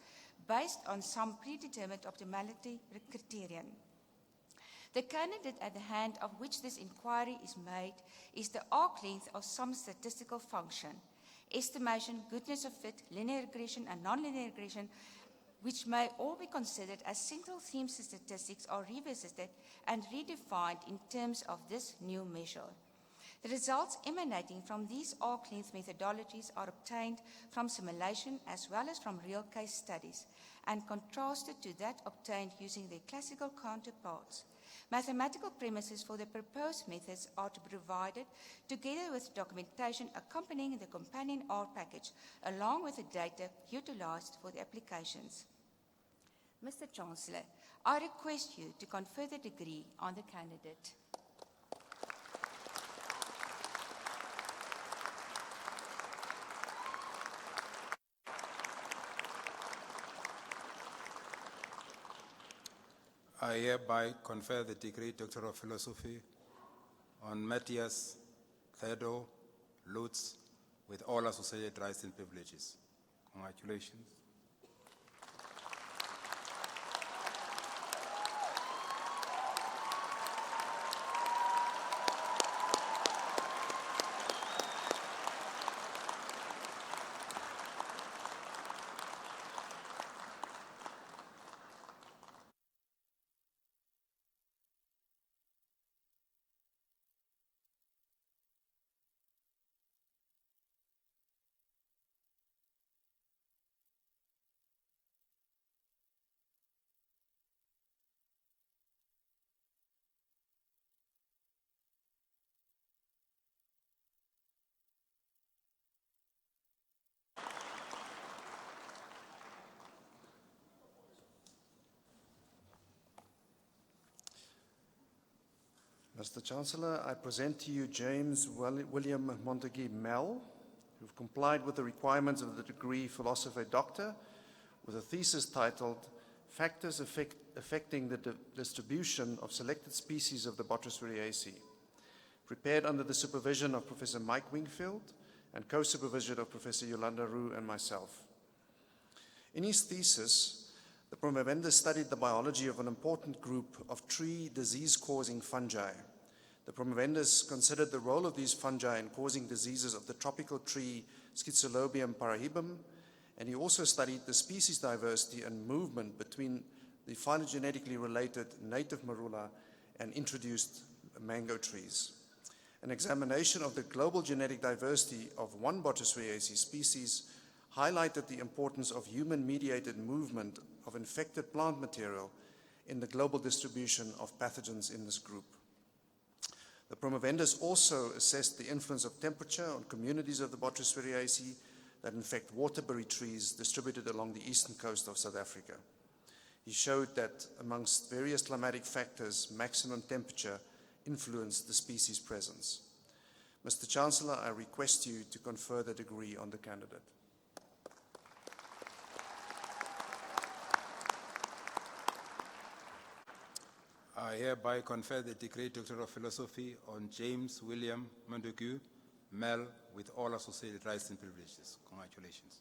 based on some predetermined optimality criterion. The candidate at the hand of which this inquiry is made is the arc length of some statistical function, estimation, goodness of fit, linear regression, and nonlinear regression, which may all be considered as central themes of statistics, are revisited and redefined in terms of this new measure. The results emanating from these arc length methodologies are obtained from simulation as well as from real case studies and contrasted to that obtained using their classical counterparts. Mathematical premises for the proposed methods are to be provided together with documentation accompanying the companion R package along with the data utilized for the applications. Mr. Chancellor, I request you to confer the degree on the candidate. I hereby confer the degree Doctor of Philosophy on Matthias Theodor Lutz with all associated rights and privileges. Congratulations. Mr. Chancellor, I present to you James William Montague Mell, who have complied with the requirements of the degree Philosophy Doctor with a thesis titled Factors Affecting the Distribution of Selected Species of the Botryosphaeriaceae, prepared under the supervision of Professor Mike Wingfield and co-supervision of Professor Yolanda Roux and myself. In his thesis, the promovendus studied the biology of an important group of tree disease-causing fungi. The promovendus considered the role of these fungi in causing diseases of the tropical tree Schizolobium parahybum, and he also studied the species diversity and movement between the phylogenetically related native marula and introduced mango trees. An examination of the global genetic diversity of one Botryosphaeriaceae species highlighted the importance of human-mediated movement of infected plant material in the global distribution of pathogens in this group. The promovendus also assessed the influence of temperature on communities of the Botryosphaeriaceae that infect waterbury trees distributed along the eastern coast of South Africa. He showed that amongst various climatic factors, maximum temperature influenced the species presence. Mr. Chancellor, I request you to confer the degree on the candidate. I hereby confer the degree Doctor of Philosophy on James William Montague, Mel, with all associated rights and privileges. Congratulations.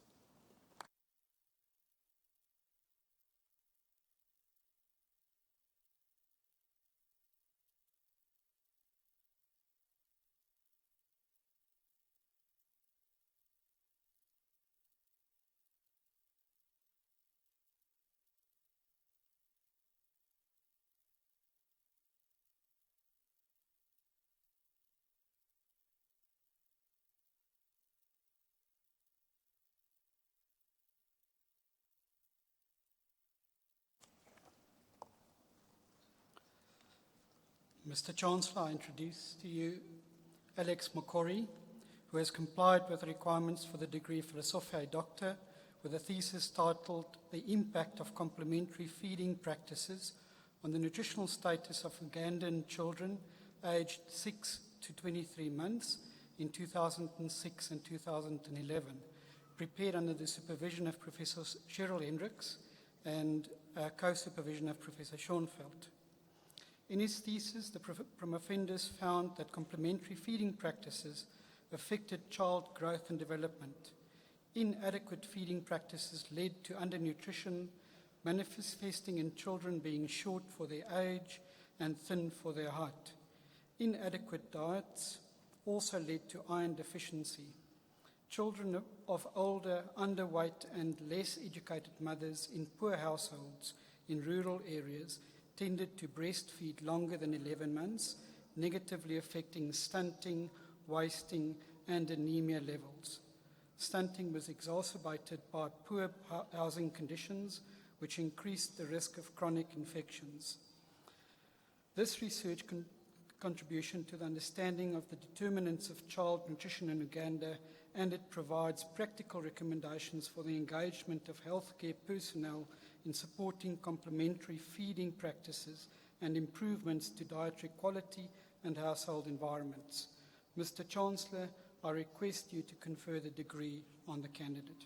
Mr. Chancellor, I introduce to you Alex Mokori, who has complied with the requirements for the degree Philosophiae Doctor with a thesis titled The Impact of Complementary Feeding Practices on the Nutritional Status of Ugandan Children aged 6 to 23 months in 2006 and 2011, prepared under the supervision of Professor Cheryl Hendricks and co-supervision of Professor Schoenfeld. In his thesis, the promovendus found that complementary feeding practices affected child growth and development. Inadequate feeding practices led to undernutrition, manifesting in children being short for their age and thin for their height. Inadequate diets also led to iron deficiency. Children of older, underweight, and less educated mothers in poor households in rural areas tended to breastfeed longer than 11 months, negatively affecting stunting, wasting, and anemia levels. Stunting was exacerbated by poor housing conditions, which increased the risk of chronic infections. This research contribution to the understanding of the determinants of child nutrition in Uganda, and it provides practical recommendations for the engagement of healthcare personnel in supporting complementary feeding practices and improvements to dietary quality and household environments. Mr. Chancellor, I request you to confer the degree on the candidate.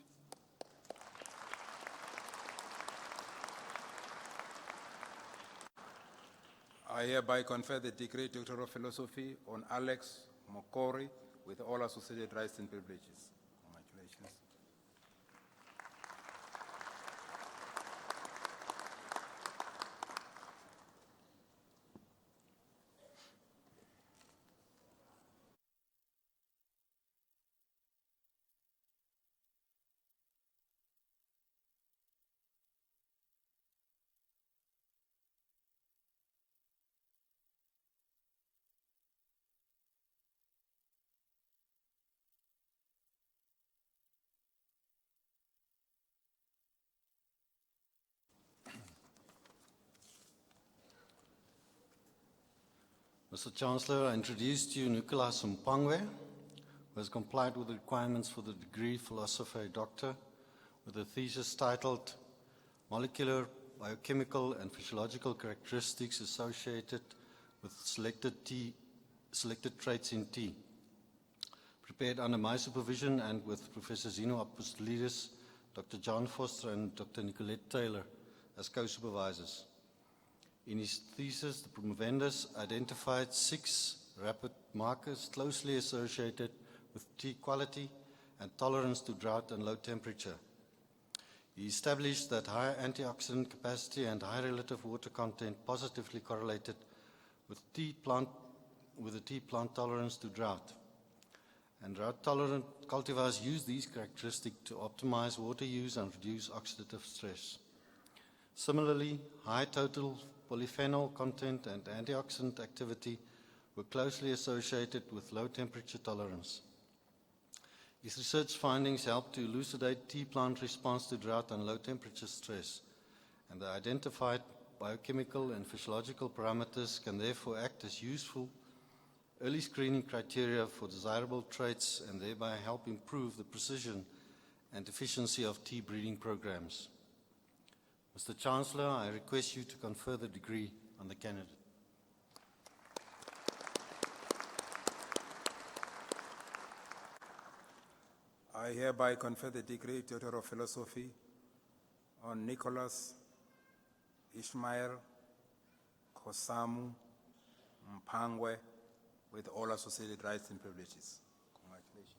I hereby confer the degree Doctor of Philosophy on Alex Mokori with all associated rights and privileges. Congratulations. Mr. Chancellor, I introduce to you Nicholas Mpangwe, who has complied with the requirements for the degree Philosophiae Doctor with a thesis titled Molecular, Biochemical and Physiological Characteristics Associated with Selected Traits in Tea, prepared under my supervision and with Professor Zeno Apostolidis, Dr. John Foster and Dr. Nicolette Taylor as co-supervisors. In his thesis, the promovendus identified 6 rapid markers closely associated with tea quality and tolerance to drought and low temperature. He established that higher antioxidant capacity and high relative water content positively correlated with the tea plant tolerance to drought. And drought-tolerant cultivars use these characteristics to optimize water use and reduce oxidative stress. Similarly, high total polyphenol content and antioxidant activity were closely associated with low temperature tolerance. His research findings helped to elucidate tea plant response to drought and low temperature stress, and the identified biochemical and physiological parameters can therefore act as useful early screening criteria for desirable traits and thereby help improve the precision and efficiency of tea breeding programs. Mr. Chancellor, I request you to confer the degree on the candidate. I hereby confer the degree Doctor of Philosophy on Nicholas Ishmael Kosamu Mpangwe with all associated rights and privileges. Congratulations.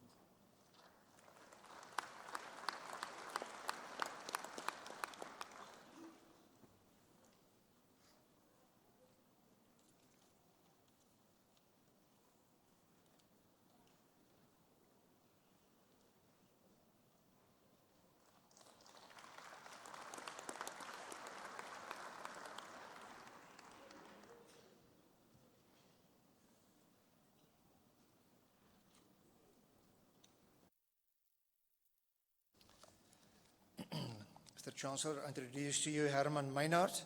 Mr. Chancellor, I introduce to you Herman Meinhardt,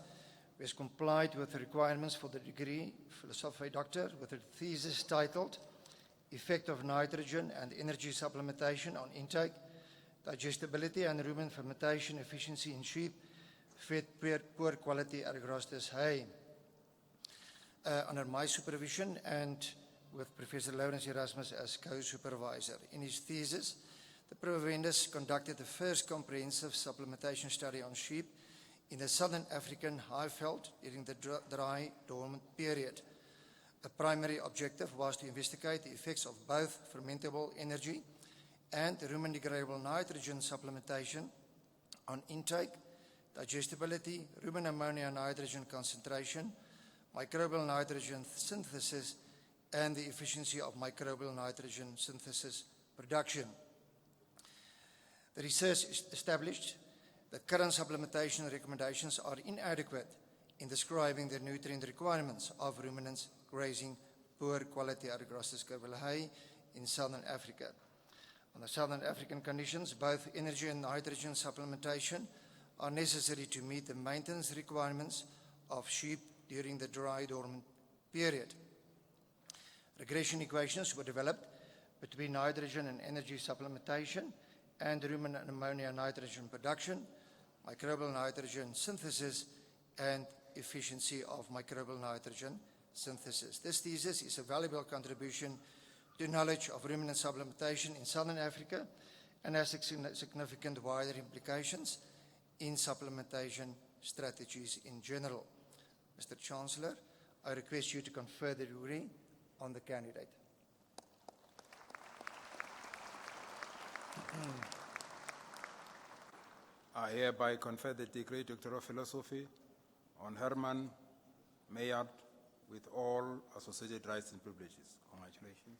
who has complied with the requirements for the degree Philosophy Doctor with a thesis titled Effect of Nitrogen and Energy Supplementation on Intake, Digestibility and Rumen Fermentation Efficiency in Sheep Fed Poor Quality Agrostis Hay. Under my supervision and with Professor Lawrence Erasmus as co-supervisor. In his thesis, the promovendus conducted the first comprehensive supplementation study on sheep in the southern African Highveld during the dry dormant period. The primary objective was to investigate the effects of both fermentable energy and rumen-degradable nitrogen supplementation on intake, digestibility, rumen ammonia nitrogen concentration, microbial nitrogen synthesis, and the efficiency of microbial nitrogen synthesis production. The research established that current supplementation recommendations are inadequate in describing the nutrient requirements of ruminants grazing poor quality Agrostis hay in southern Africa. Under southern African conditions, both energy and nitrogen supplementation are necessary to meet the maintenance requirements of sheep during the dry dormant period. Regression equations were developed between nitrogen and energy supplementation and rumen and ammonia nitrogen production, microbial nitrogen synthesis, and efficiency of microbial nitrogen synthesis. This thesis is a valuable contribution to knowledge of ruminant supplementation in southern Africa and has significant wider implications in supplementation strategies in general. Mr. Chancellor, I request you to confer the degree on the candidate. I hereby confer the degree Doctor of Philosophy on Herman Meinhardt with all associated rights and privileges. Congratulations.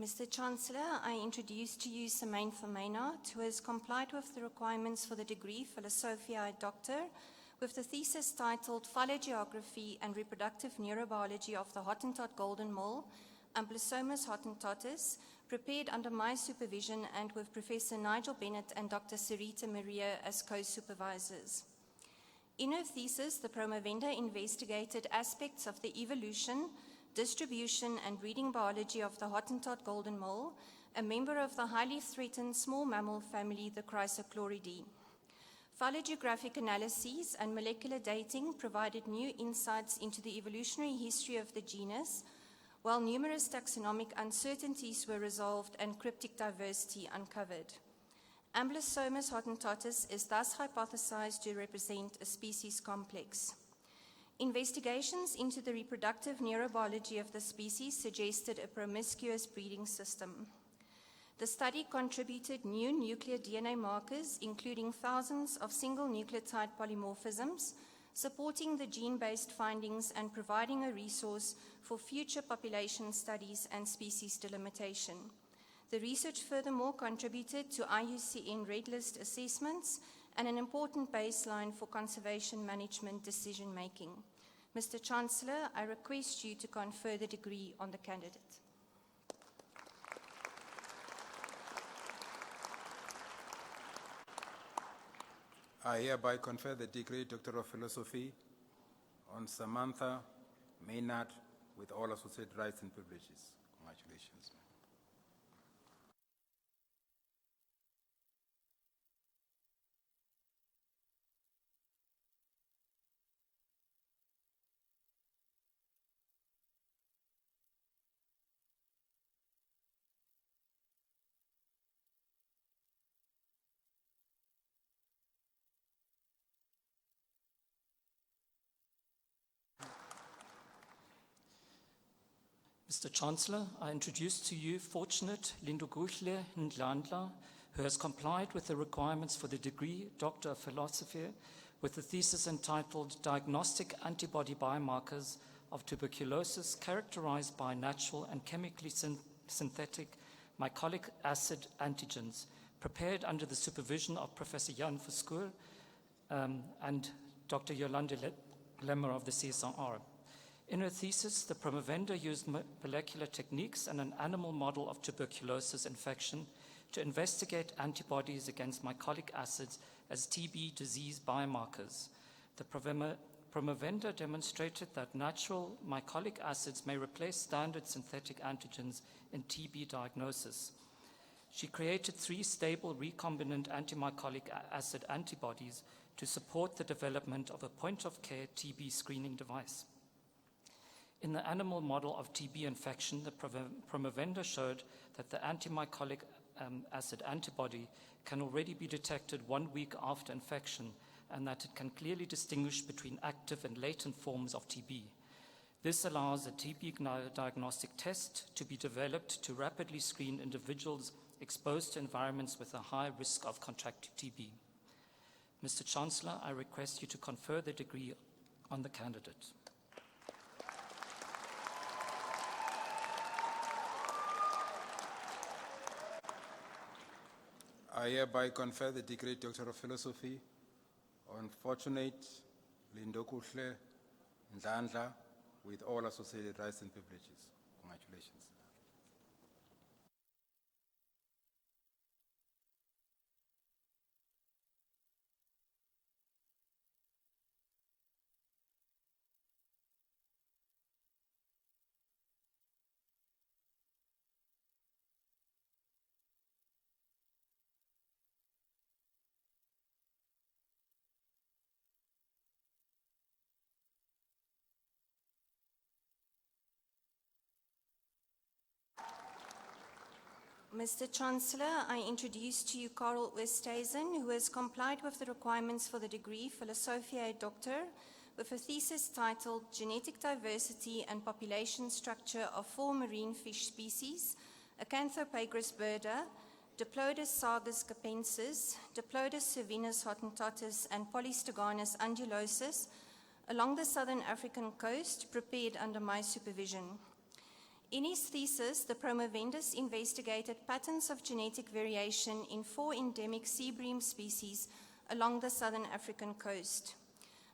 Mr. Chancellor, I introduce to you Semaine Meinhardt, who has complied with the requirements for the degree Philosophiae Doctor with the thesis titled Phylogeography and Reproductive Neurobiology of the Hottentot Golden Mole, Amplosomus hottentotus, prepared under my supervision and with Professor Nigel Bennett and Dr. Sarita Maria as co-supervisors. In her thesis, the promovenda investigated aspects of the evolution, distribution, and breeding biology of the Hottentot golden mole, a member of the highly threatened small mammal family, the Chrysochloridae. Phylogeographic analyses and molecular dating provided new insights into the evolutionary history of the genus, while numerous taxonomic uncertainties were resolved and cryptic diversity uncovered. Amblysomus hottentotus is thus hypothesized to represent a species complex. Investigations into the reproductive neurobiology of the species suggested a promiscuous breeding system. The study contributed new nuclear DNA markers, including thousands of single nucleotide polymorphisms, supporting the gene-based findings and providing a resource for future population studies and species delimitation. The research furthermore contributed to IUCN Red List assessments and an important baseline for conservation management decision-making. Mr. Chancellor, I request you to confer the degree on the candidate. I hereby confer the degree Doctor of Philosophy on Samantha Maynard with all associated rights and privileges. Congratulations. Mr. Chancellor, I introduce to you Fortunate Lindokuhle Ndlandla, who has complied with the requirements for the degree Doctor of Philosophy with a thesis entitled Diagnostic Antibody Biomarkers of Tuberculosis Characterized by Natural and Chemically Synthetic Mycolic Acid Antigens, prepared under the supervision of Professor Jan Verskoor and Dr. Yolande Lemmer of the CSIR. In her thesis, the promovenda used molecular techniques and an animal model of tuberculosis infection to investigate antibodies against mycolic acids as TB disease biomarkers. The promovenda demonstrated that natural mycolic acids may replace standard synthetic antigens in TB diagnosis. She created 3 stable recombinant antimycolic acid antibodies to support the development of a point-of-care TB screening device. In the animal model of TB infection, the promovenda showed that the antimycolic acid antibody can already be detected 1 week after infection and that it can clearly distinguish between active and latent forms of TB. This allows a TB diagnostic test to be developed to rapidly screen individuals exposed to environments with a high risk of contracting TB. Mr. Chancellor, I request you to confer the degree on the candidate. I hereby confer the degree Doctor of Philosophy on Fortunate Lindokuhle Ndlandla with all associated rights and privileges. Congratulations. Mr. Chancellor, I introduce to you Karel Oosthuizen, who has complied with the requirements for the degree Philosophia Doctor with a thesis titled Genetic Diversity and Population Structure of 4 Marine Fish Species, Acanthopagris birda, Diplodus sargus capensis, Diplodus cervinus hottentotus, and Polystoganus undulosus along the southern African coast, prepared under my supervision. In his thesis, the promovendus investigated patterns of genetic variation in 4 endemic sea bream species along the southern African coast.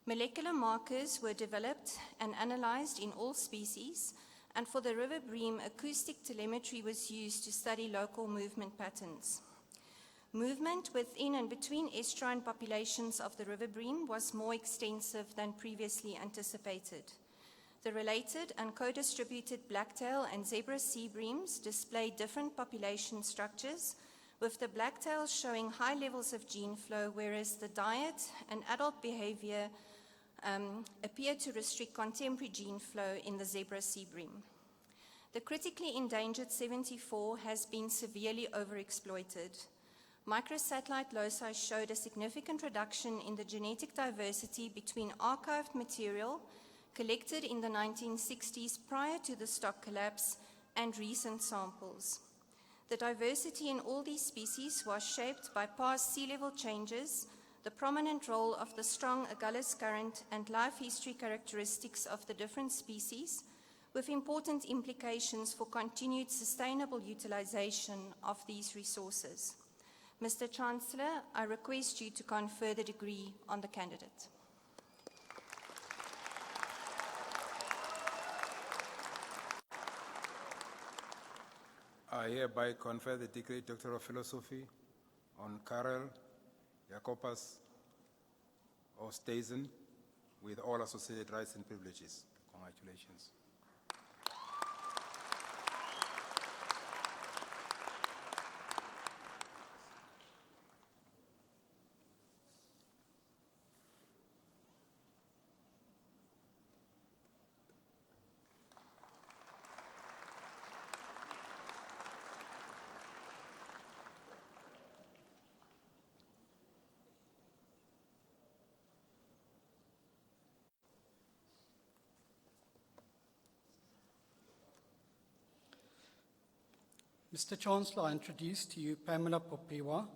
Molecular markers were developed and analyzed in all species, and for the river bream, acoustic telemetry was used to study local movement patterns. Movement within and between estuarine populations of the river bream was more extensive than previously anticipated. The related and co-distributed blacktail and zebra sea breams display different population structures, with the blacktail showing high levels of gene flow, whereas the diet and adult behavior appear to restrict contemporary gene flow in the zebra sea bream. The critically endangered 74 has been severely overexploited. Microsatellite loci showed a significant reduction in the genetic diversity between archived material collected in the 1960s prior to the stock collapse and recent samples. The diversity in all these species was shaped by past sea level changes, the prominent role of the strong Agulhas current, and life history characteristics of the different species, with important implications for continued sustainable utilization of these resources. Mr. Chancellor, I request you to confer the degree on the candidate. I hereby confer the degree Doctor of Philosophy on Karel Jacobus Oosthuizen with all associated rights and privileges. Congratulations. Mr. Chancellor, I introduce to you Pamela Popiwa,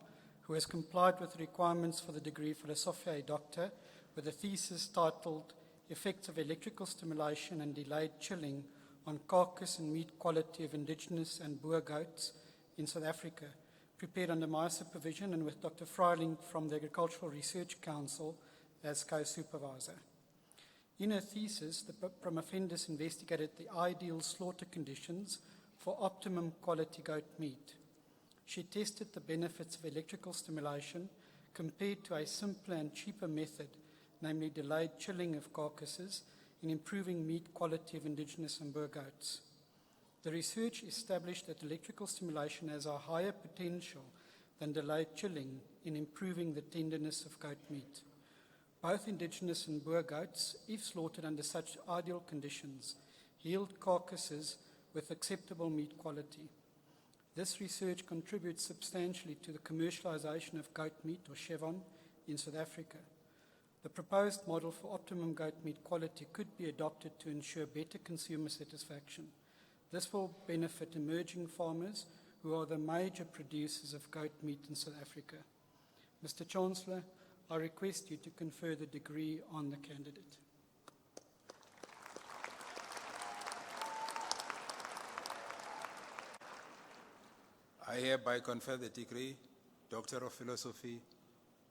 who has complied with the requirements for the degree Philosophiae Doctor with a thesis titled Effects of Electrical Stimulation and Delayed Chilling on Carcass and Meat Quality of Indigenous and Boer Goats in South Africa, prepared under my supervision and with Dr. Freiling from the Agricultural Research Council as co-supervisor. In her thesis, the promovendus investigated the ideal slaughter conditions for optimum quality goat meat. She tested the benefits of electrical stimulation compared to a simpler and cheaper method, namely delayed chilling of carcasses, in improving meat quality of indigenous and Boer goats. The research established that electrical stimulation has a higher potential than delayed chilling in improving the tenderness of goat meat. Both indigenous and Boer goats, if slaughtered under such ideal conditions, yield carcasses with acceptable meat quality. This research contributes substantially to the commercialization of goat meat, or Chevon, in South Africa. The proposed model for optimum goat meat quality could be adopted to ensure better consumer satisfaction. This will benefit emerging farmers who are the major producers of goat meat in South Africa. Mr. Chancellor, I request you to confer the degree on the candidate. I hereby confer the degree Doctor of Philosophy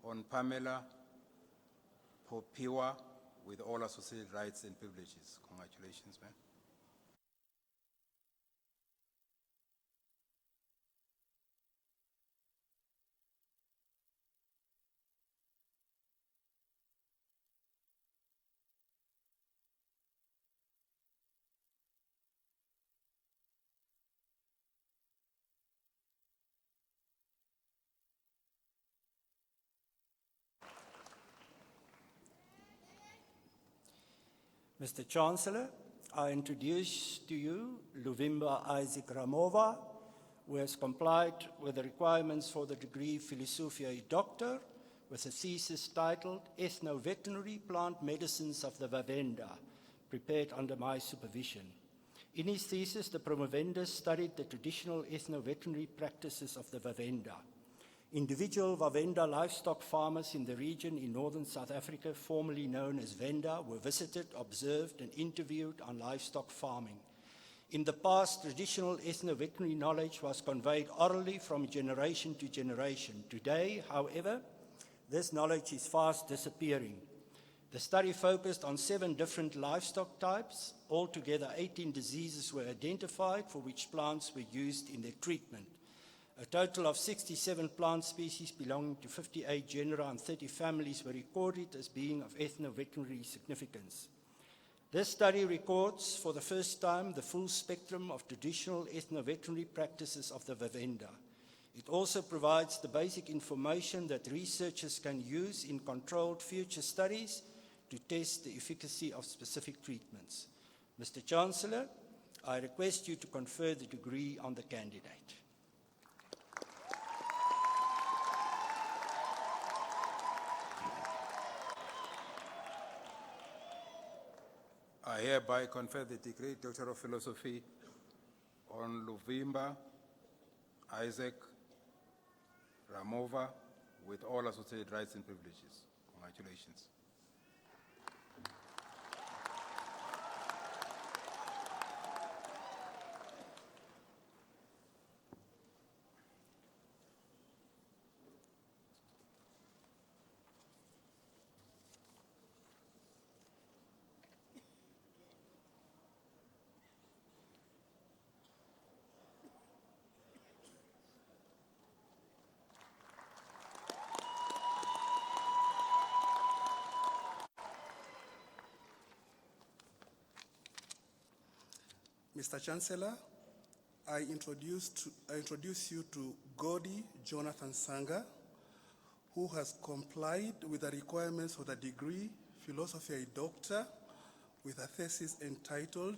on Pamela Popiwa with all associated rights and privileges. Congratulations, ma'am. Mr. Chancellor, I introduce to you Luvimba Isaac Ramova, who has complied with the requirements for the degree Philosophiae Doctor with a thesis titled Ethno-Veterinary Plant Medicines of the Vavenda, prepared under my supervision. In his thesis, the promovendus studied the traditional ethno-veterinary practices of the Vavenda. Individual Vavenda livestock farmers in the region in northern South Africa, formerly known as Venda, were visited, observed, and interviewed on livestock farming. In the past, traditional ethno-veterinary knowledge was conveyed orally from generation to generation. Today, however, this knowledge is fast disappearing. The study focused on 7 different livestock types. Altogether, 18 diseases were identified for which plants were used in their treatment. A total of 67 plant species belonging to 58 genera and 30 families were recorded as being of ethno-veterinary significance. This study records for the first time the full spectrum of traditional ethno-veterinary practices of the Vivenda. It also provides the basic information that researchers can use in controlled future studies to test the efficacy of specific treatments. Mr. Chancellor, I request you to confer the degree on the candidate. I hereby confer the degree Doctor of Philosophy on Luvimba Isaac Ramova with all associated rights and privileges. Congratulations. Mr. Chancellor, I introduce you to Godi Jonathan Sanga, who has complied with the requirements for the degree Philosophy Doctor with a thesis entitled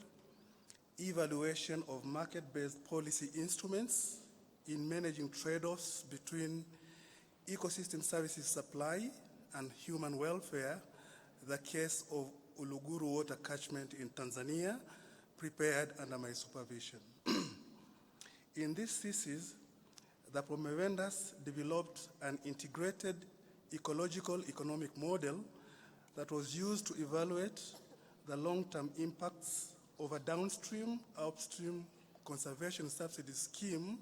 Evaluation of Market-Based Policy Instruments in Managing Trade-offs Between Ecosystem Services Supply and Human Welfare, the case of Uluguru Water Catchment in Tanzania, prepared under my supervision. In this thesis, the Promovendas developed an integrated ecological economic model that was used to evaluate the long-term impacts of a downstream-upstream conservation subsidy scheme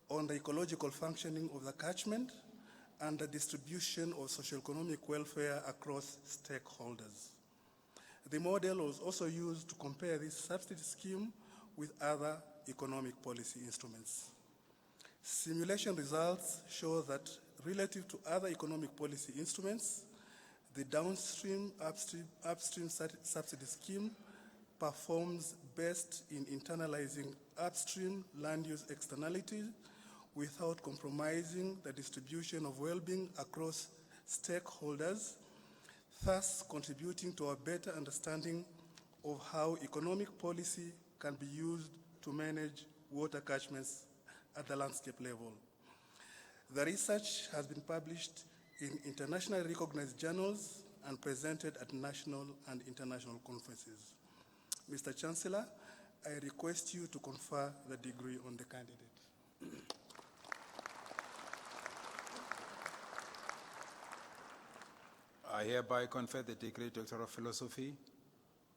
on the ecological functioning of the catchment and the distribution of socioeconomic welfare across stakeholders. The model was also used to compare this subsidy scheme with other economic policy instruments. Simulation results show that relative to other economic policy instruments, the downstream-upstream subsidy scheme performs best in internalizing upstream land use externalities without compromising the distribution of well-being across stakeholders, thus contributing to a better understanding of how economic policy can be used to manage water catchments at the landscape level. The research has been published in internationally recognized journals and presented at national and international conferences. Mr. Chancellor, I request you to confer the degree on the candidate. I hereby confer the degree Doctor of Philosophy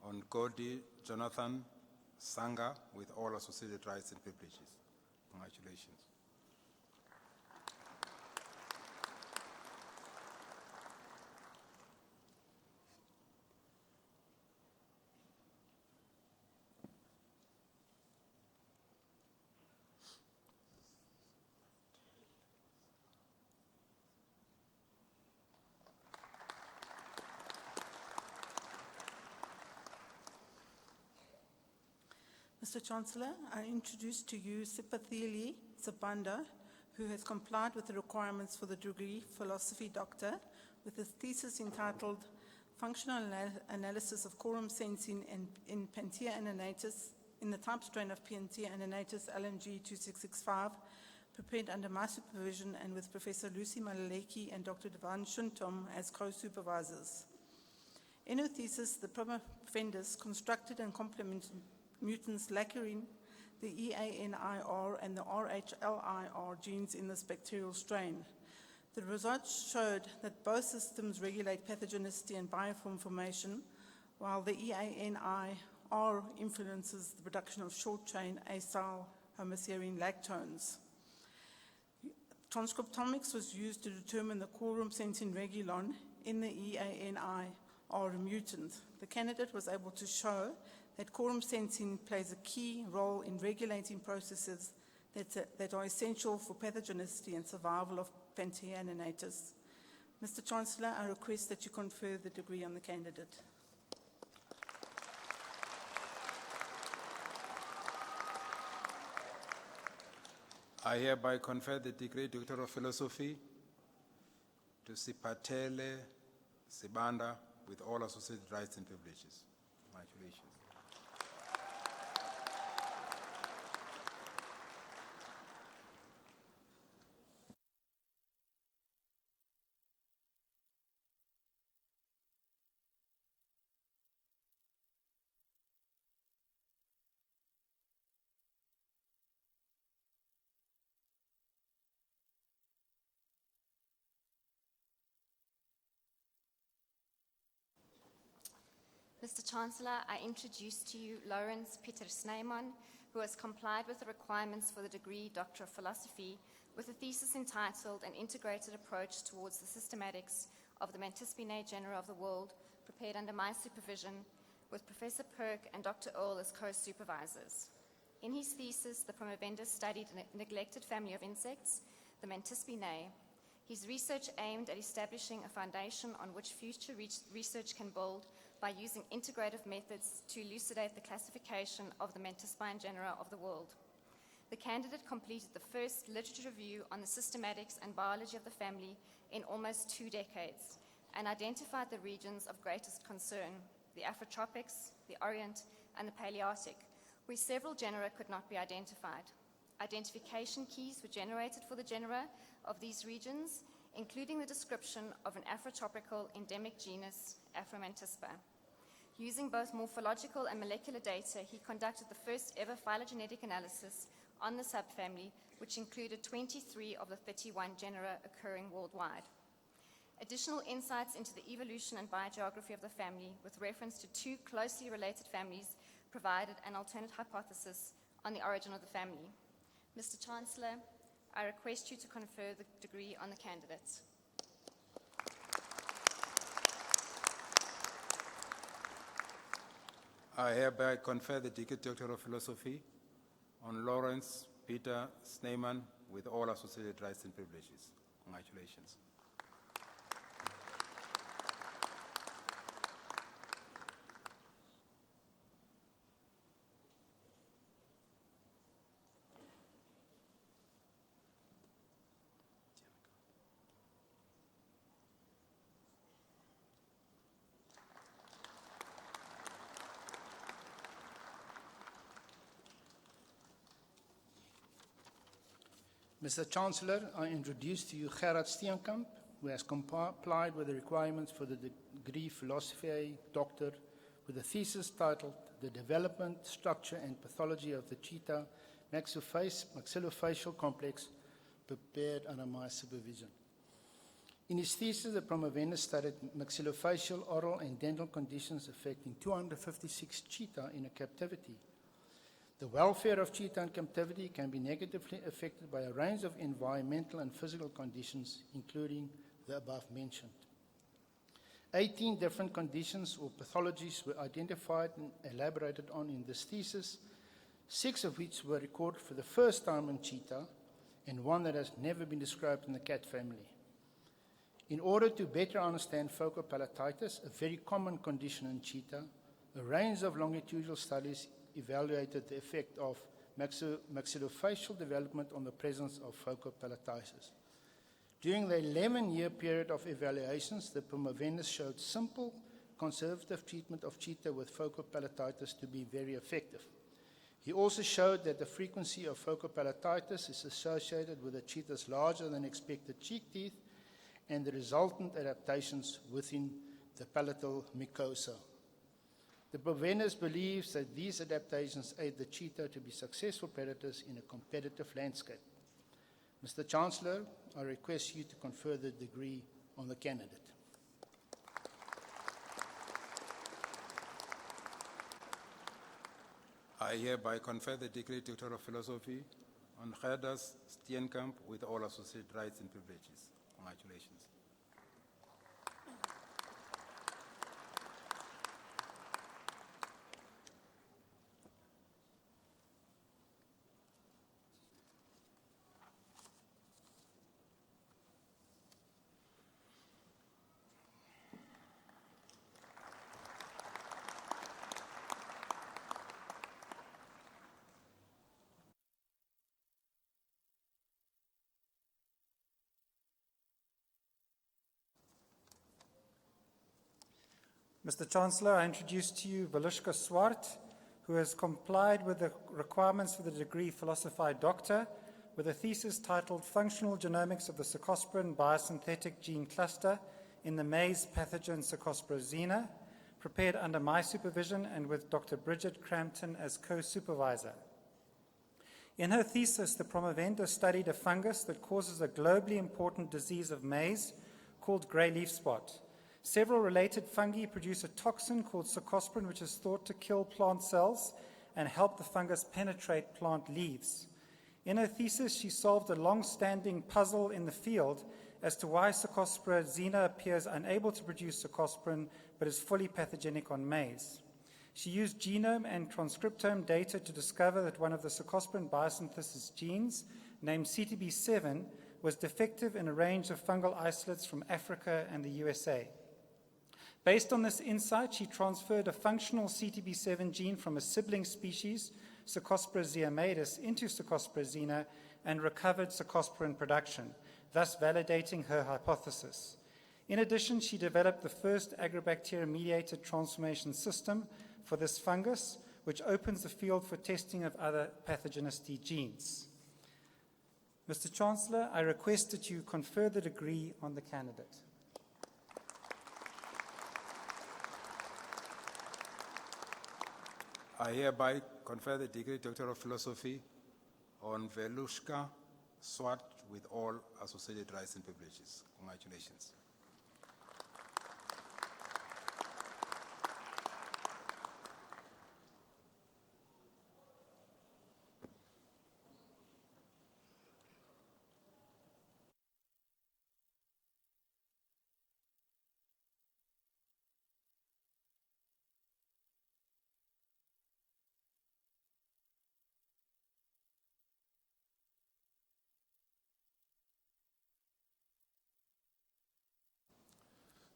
on Godi Jonathan Sanga with all associated rights and privileges. Congratulations. Mr. Chancellor, I introduce to you Sipathili Sabanda, who has complied with the requirements for the degree Philosophy Doctor with a thesis entitled Functional Analysis of Quorum Sensing in Panthea annonatus in the type strain of Panthea annonatus LMG 2665, prepared under my supervision and with Professor Lucy Malaleki and Dr. Devan Shuntom as co-supervisors. In her thesis, the Promovendus constructed and complemented mutants lacking the EANIR and the RHLIR genes in this bacterial strain. The results showed that both systems regulate pathogenicity and biofilm formation, while the EANIR influences the production of short-chain acyl homoserine lactones. Transcriptomics was used to determine the quorum sensing regulon in the EANIR mutant. The candidate was able to show that quorum sensing plays a key role in regulating processes that are essential for pathogenicity and survival of Pantheaninatus. Mr. Chancellor, I request that you confer the degree on the candidate. I hereby confer the degree Doctor of Philosophy to Siphatele Sibanda with all associated rights and privileges. Congratulations. Mr. Chancellor, I introduce to you Lawrence Peter Snyman, who has complied with the requirements for the degree Doctor of Philosophy with a thesis entitled An Integrated Approach Towards the Systematics of the Mantispinae Genera of the World, prepared under my supervision, with Professor Perk and Dr. Earl as co-supervisors. In his thesis, the promovendus studied a neglected family of insects, the Mantispinae. His research aimed at establishing a foundation on which future research can build by using integrative methods to elucidate the classification of the Mantispine genera of the world. The candidate completed the first literature review on the systematics and biology of the family in almost 2 decades and identified the regions of greatest concern, the Afrotropics, the Orient, and the Palearctic, where several genera could not be identified. Identification keys were generated for the genera of these regions, including the description of an Afrotropical endemic genus, Afromantispa. Using both morphological and molecular data, he conducted the first ever phylogenetic analysis on the subfamily, which included 23 of the 31 genera occurring worldwide. Additional insights into the evolution and biogeography of the family, with reference to 2 closely related families, provided an alternate hypothesis on the origin of the family. Mr. Chancellor, I request you to confer the degree on the candidates. I hereby confer the degree Doctor of Philosophy on Lawrence Peter Snyman with all associated rights and privileges. Congratulations. Mr. Chancellor, I introduce to you Gerard Steenkamp, who has complied with the requirements for the degree Philosophiae Doctor with a thesis titled The Development, Structure and Pathology of the Cheetah Maxillofacial Complex, prepared under my supervision. In his thesis, the promovendus studied maxillofacial, oral and dental conditions affecting 256 cheetah in a captivity. The welfare of cheetah in captivity can be negatively affected by a range of environmental and physical conditions, including the above mentioned. 18 different conditions or pathologies were identified and elaborated on in this thesis, 6 of which were recorded for the first time in cheetah, and 1 that has never been described in the cat family. In order to better understand phocopalatitis, a very common condition in cheetah, a range of longitudinal studies evaluated the effect of maxillofacial development on the presence of phocopalatitis. During the 11-year period of evaluations, the promovendus showed simple, conservative treatment of cheetah with phocopalatitis to be very effective. He also showed that the frequency of phocopalatitis is associated with the cheetah's larger than expected cheek teeth and the resultant adaptations within the palatal mucosa. The promovendus believes that these adaptations aid the cheetah to be successful predators in a competitive landscape. Mr. Chancellor, I request you to confer the degree on the candidate. I hereby confer the degree Doctor of Philosophy on Gerard Steenkamp with all associated rights and privileges. Congratulations. Mr. Chancellor, I introduce to you Velushka Swart, who has complied with the requirements for the degree Philosophy Doctor with a thesis titled Functional Genomics of the Cercospora Biosynthetic Gene Cluster in the maize pathogen Cercospora zina, prepared under my supervision and with Dr. Bridget Crampton as co-supervisor. In her thesis, the promovenda studied a fungus that causes a globally important disease of maize called grey leaf spot. Several related fungi produce a toxin called cercosporin, which is thought to kill plant cells and help the fungus penetrate plant leaves. In her thesis, she solved a long-standing puzzle in the field as to why Cercospora zina appears unable to produce cercosporin but is fully pathogenic on maize. She used genome and transcriptome data to discover that one of the cercosporin biosynthesis genes, named CTB7, was defective in a range of fungal isolates from Africa and the USA. Based on this insight, she transferred a functional CTB7 gene from a sibling species, Cercospora zeamadis, into Cercospora zina and recovered cercosporin production, thus validating her hypothesis. In addition, she developed the first agrobacterium-mediated transformation system for this fungus, which opens the field for testing of other pathogenicity genes. Mr. Chancellor, I request that you confer the degree on the candidate. I hereby confer the degree Doctor of Philosophy on Velushka Swart with all associated rights and privileges. Congratulations.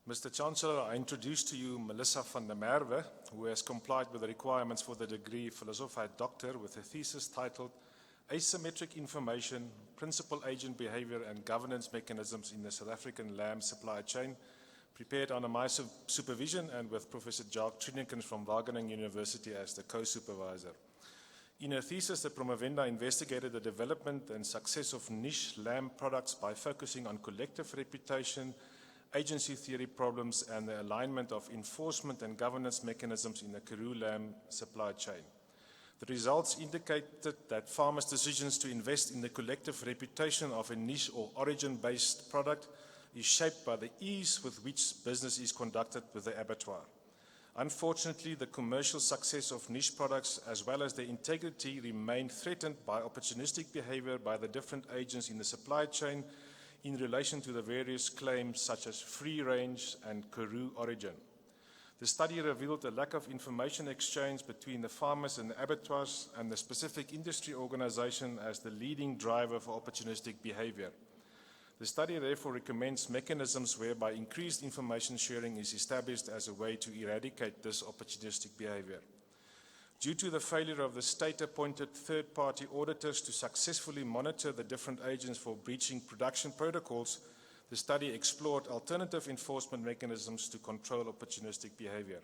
Mr. Chancellor, I introduce to you Melissa van der Merwe, who has complied with the requirements for the degree Philosophy Doctor with a thesis titled Asymmetric Information, Principal Agent Behavior and Governance Mechanisms in the South African Lamb Supply Chain, prepared under my supervision and with Professor Jacques Trinikens from Wageningen University as the co-supervisor. In her thesis, the promovenda investigated the development and success of niche lamb products by focusing on collective reputation, agency theory problems, and the alignment of enforcement and governance mechanisms in the Karoo lamb supply chain. The results indicated that farmers' decisions to invest in the collective reputation of a niche or origin-based product is shaped by the ease with which business is conducted with the abattoir. Unfortunately, the commercial success of niche products as well as their integrity remain threatened by opportunistic behavior by the different agents in the supply chain in relation to the various claims such as free range and Karoo origin. The study revealed a lack of information exchange between the farmers and the abattoirs and the specific industry organization as the leading driver for opportunistic behavior. The study therefore recommends mechanisms whereby increased information sharing is established as a way to eradicate this opportunistic behavior. Due to the failure of the state-appointed third-party auditors to successfully monitor the different agents for breaching production protocols, the study explored alternative enforcement mechanisms to control opportunistic behavior.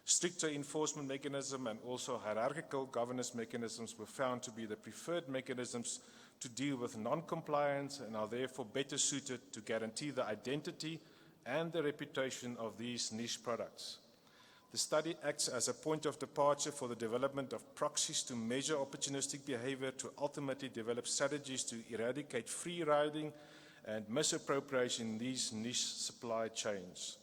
Stricter enforcement mechanisms and also hierarchical governance mechanisms were found to be the preferred mechanisms to deal with non-compliance and are therefore better suited to guarantee the identity and the reputation of these niche products. The study acts as a point of departure for the development of proxies to measure opportunistic behavior to ultimately develop strategies to eradicate free riding and misappropriation in these niche supply chains.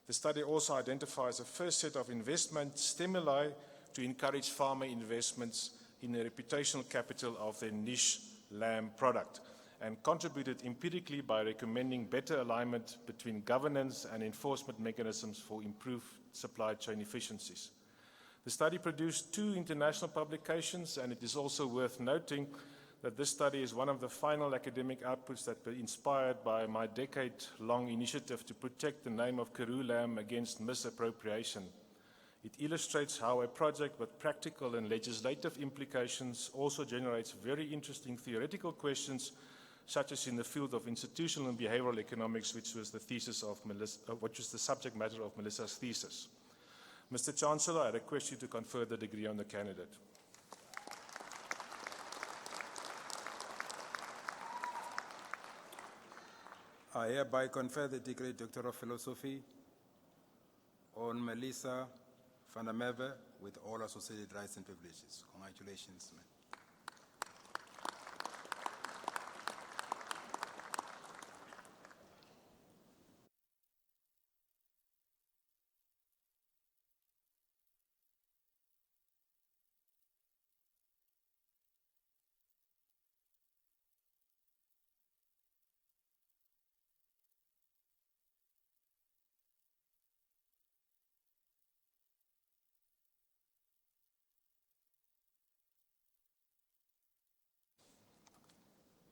The study also identifies a first set of investment stimuli to encourage farmer investments in the reputational capital of their niche lamb product and contributed empirically by recommending better alignment between governance and enforcement mechanisms for improved supply chain efficiencies. The study produced 2 international publications, and it is also worth noting that this study is one of the final academic outputs that were inspired by my decade-long initiative to protect the name of Karoo lamb against misappropriation. It illustrates how a project with practical and legislative implications also generates very interesting theoretical questions, such as in the field of institutional and behavioral economics, which was the subject matter of Melissa's thesis. Mr. Chancellor, I request you to confer the degree on the candidate. I hereby confer the degree Doctor of Philosophy on Melissa van der Merwe with all associated rights and privileges. Congratulations, ma'am.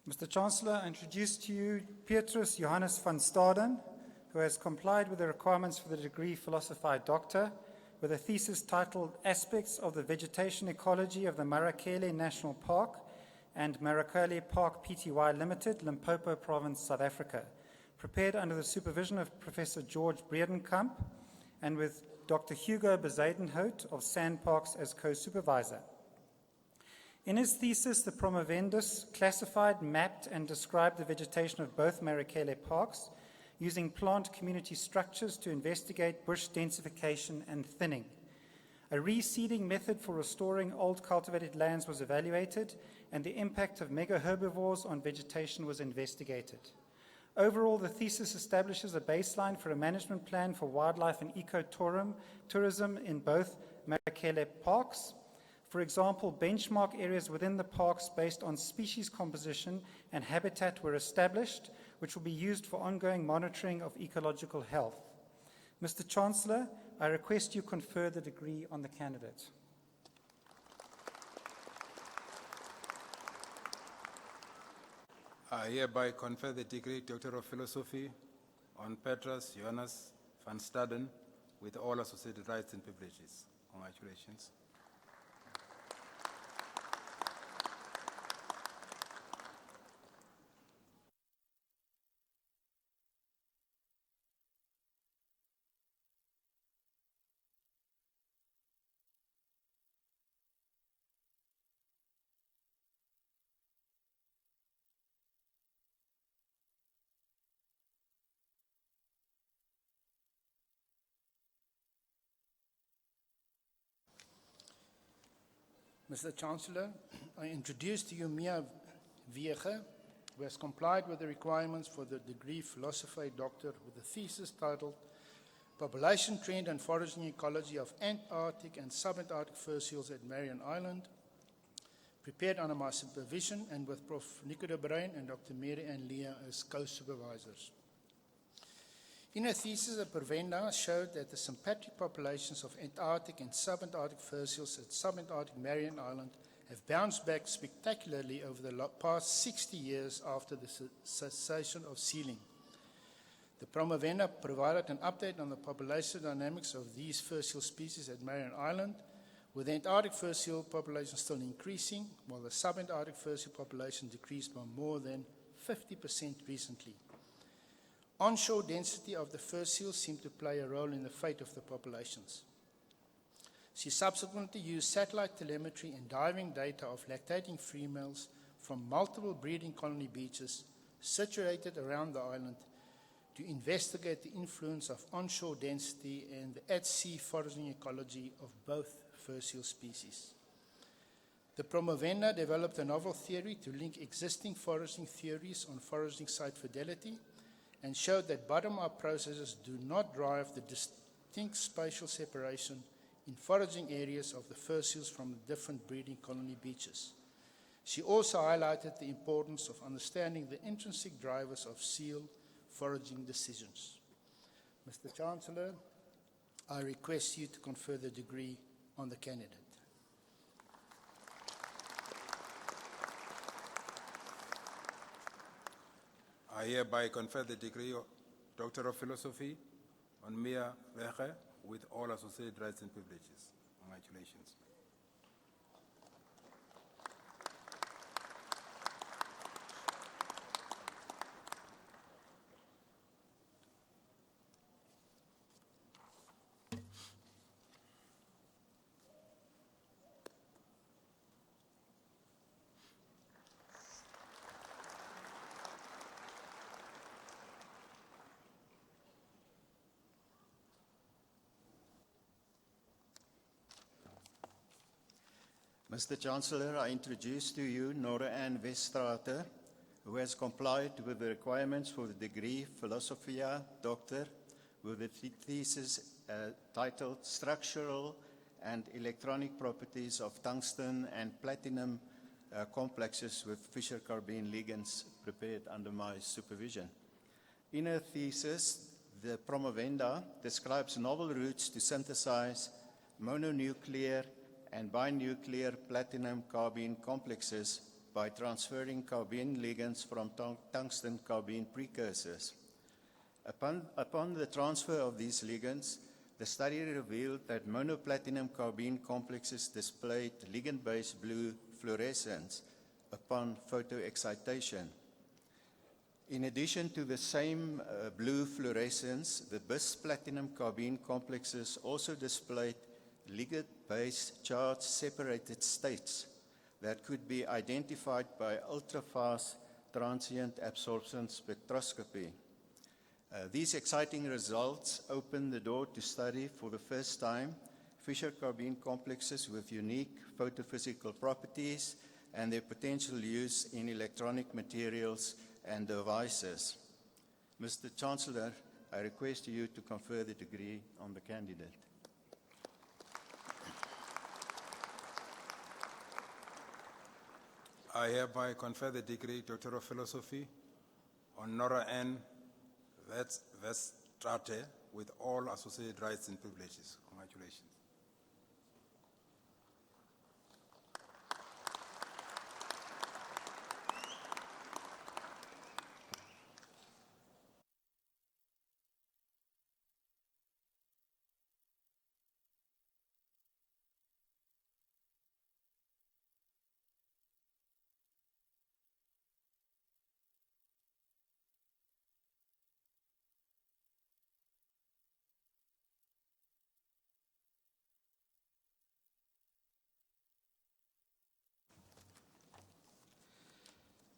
Mr. Chancellor, I introduce to you Petrus Johannes van Staden, who has complied with the requirements for the degree Philosophy Doctor, with a thesis titled Aspects of the Vegetation Ecology of the Marakele National Park and Marakele Park Pty Limited, Limpopo Province, South Africa, prepared under the supervision of Professor George Breedenkamp and with Dr. Hugo Bezuidenhout of SANParks as co-supervisor. In his thesis, the promovendus classified, mapped, and described the vegetation of both Marakele parks using plant community structures to investigate bush densification and thinning. A reseeding method for restoring old cultivated lands was evaluated, and the impact of megaherbivores on vegetation was investigated. Overall, the thesis establishes a baseline for a management plan for wildlife and ecotourism in both Marakele parks. For example, benchmark areas within the parks based on species composition and habitat were established, which will be used for ongoing monitoring of ecological health. Mr. Chancellor, I request you confer the degree on the candidate. I hereby confer the degree Doctor of Philosophy on Petrus Johannes van Staden with all associated rights and privileges. Congratulations. Mr. Chancellor, I introduce to you Mia Viege, who has complied with the requirements for the degree Philosophy Doctor with a thesis titled Population Trend and Foraging Ecology of Antarctic and Subantarctic Fur Seals at Marion Island, prepared under my supervision and with Prof. Nico de Bruin and Dr. Mary Ann Leah as co-supervisors. In her thesis, the Provenda showed that the sympatric populations of Antarctic and subantarctic fur seals at subantarctic Marion Island have bounced back spectacularly over the past 60 years after the cessation of sealing. The Promovenda provided an update on the population dynamics of these fur seal species at Marion Island, with the Antarctic fur seal population still increasing, while the subantarctic fur seal population decreased by more than 50% recently. Onshore density of the fur seals seemed to play a role in the fate of the populations. She subsequently used satellite telemetry and diving data of lactating females from multiple breeding colony beaches situated around the island to investigate the influence of onshore density and the at-sea foraging ecology of both fur seal species. The Promovenda developed a novel theory to link existing foraging theories on foraging site fidelity and showed that bottom-up processes do not drive the distinct spatial separation in foraging areas of the fur seals from the different breeding colony beaches. She also highlighted the importance of understanding the intrinsic drivers of seal foraging decisions. Mr. Chancellor, I request you to confer the degree on the candidate. I hereby confer the degree of Doctor of Philosophy on Mia Viege with all associated rights and privileges. Congratulations. Mr. Chancellor, I introduce to you Nora Ann Westrater, who has complied with the requirements for the degree Philosophia Doctor with the thesis titled Structural and Electronic Properties of Tungsten and Platinum Complexes with Fischer-Carbene ligands, prepared under my supervision. In her thesis, the promovenda describes novel routes to synthesize mononuclear and binuclear platinum-carbene complexes by transferring carbene ligands from tungsten-carbene precursors. Upon the transfer of these ligands, the study revealed that monoplatinum-carbene complexes displayed ligand-based blue fluorescence upon photoexcitation. In addition to the same blue fluorescence, the bis-platinum-carbene complexes also displayed ligand-based charge-separated states that could be identified by ultrafast transient absorption spectroscopy. These exciting results open the door to study for the first time Fischer-Carbene complexes with unique photophysical properties and their potential use in electronic materials and devices. Mr. Chancellor, I request you to confer the degree on the candidate. I hereby confer the degree Doctor of Philosophy on Nora Ann Westrater with all associated rights and privileges. Congratulations.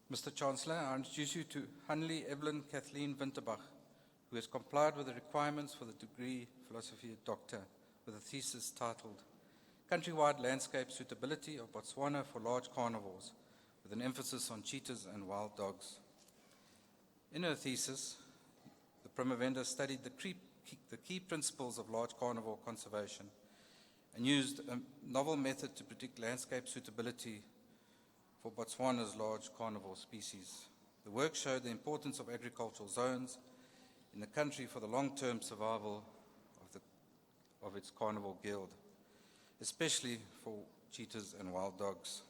Mr. Chancellor, I introduce you to Hanley Evelyn Kathleen Winterbach, who has complied with the requirements for the degree Philosophy Doctor with a thesis titled Countrywide Landscape Suitability of Botswana for Large Carnivores, with an emphasis on cheetahs and wild dogs. In her thesis, the promovenda studied the key principles of large carnivore conservation and used a novel method to predict landscape suitability for Botswana's large carnivore species. The work showed the importance of agricultural zones in the country for the long-term survival of its carnivore guild, especially for cheetahs and wild dogs,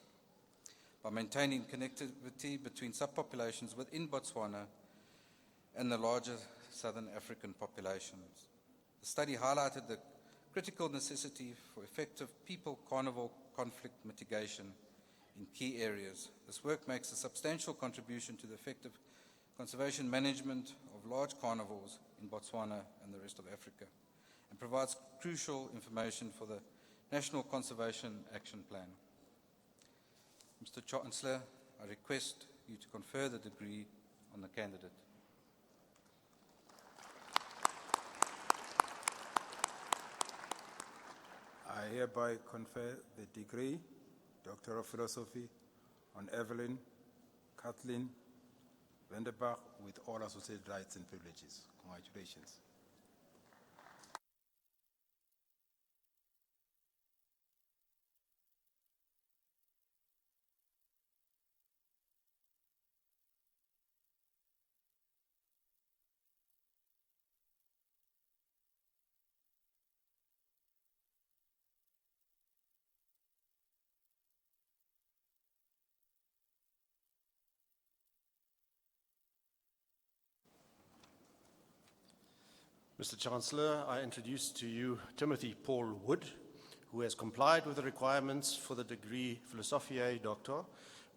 by maintaining connectivity between subpopulations within Botswana and the larger southern African populations. The study highlighted the critical necessity for effective people-carnivore conflict mitigation in key areas. This work makes a substantial contribution to the effective conservation management of large carnivores in Botswana and the rest of Africa, and provides crucial information for the National Conservation Action Plan. Mr. Chancellor, I request you to confer the degree on the candidate. I hereby confer the degree Doctor of Philosophy on Evelyn Kathleen Winterbach with all associated rights and privileges. Congratulations. Mr. Chancellor, I introduce to you Timothy Paul Wood, who has complied with the requirements for the degree Philosophiae Doctor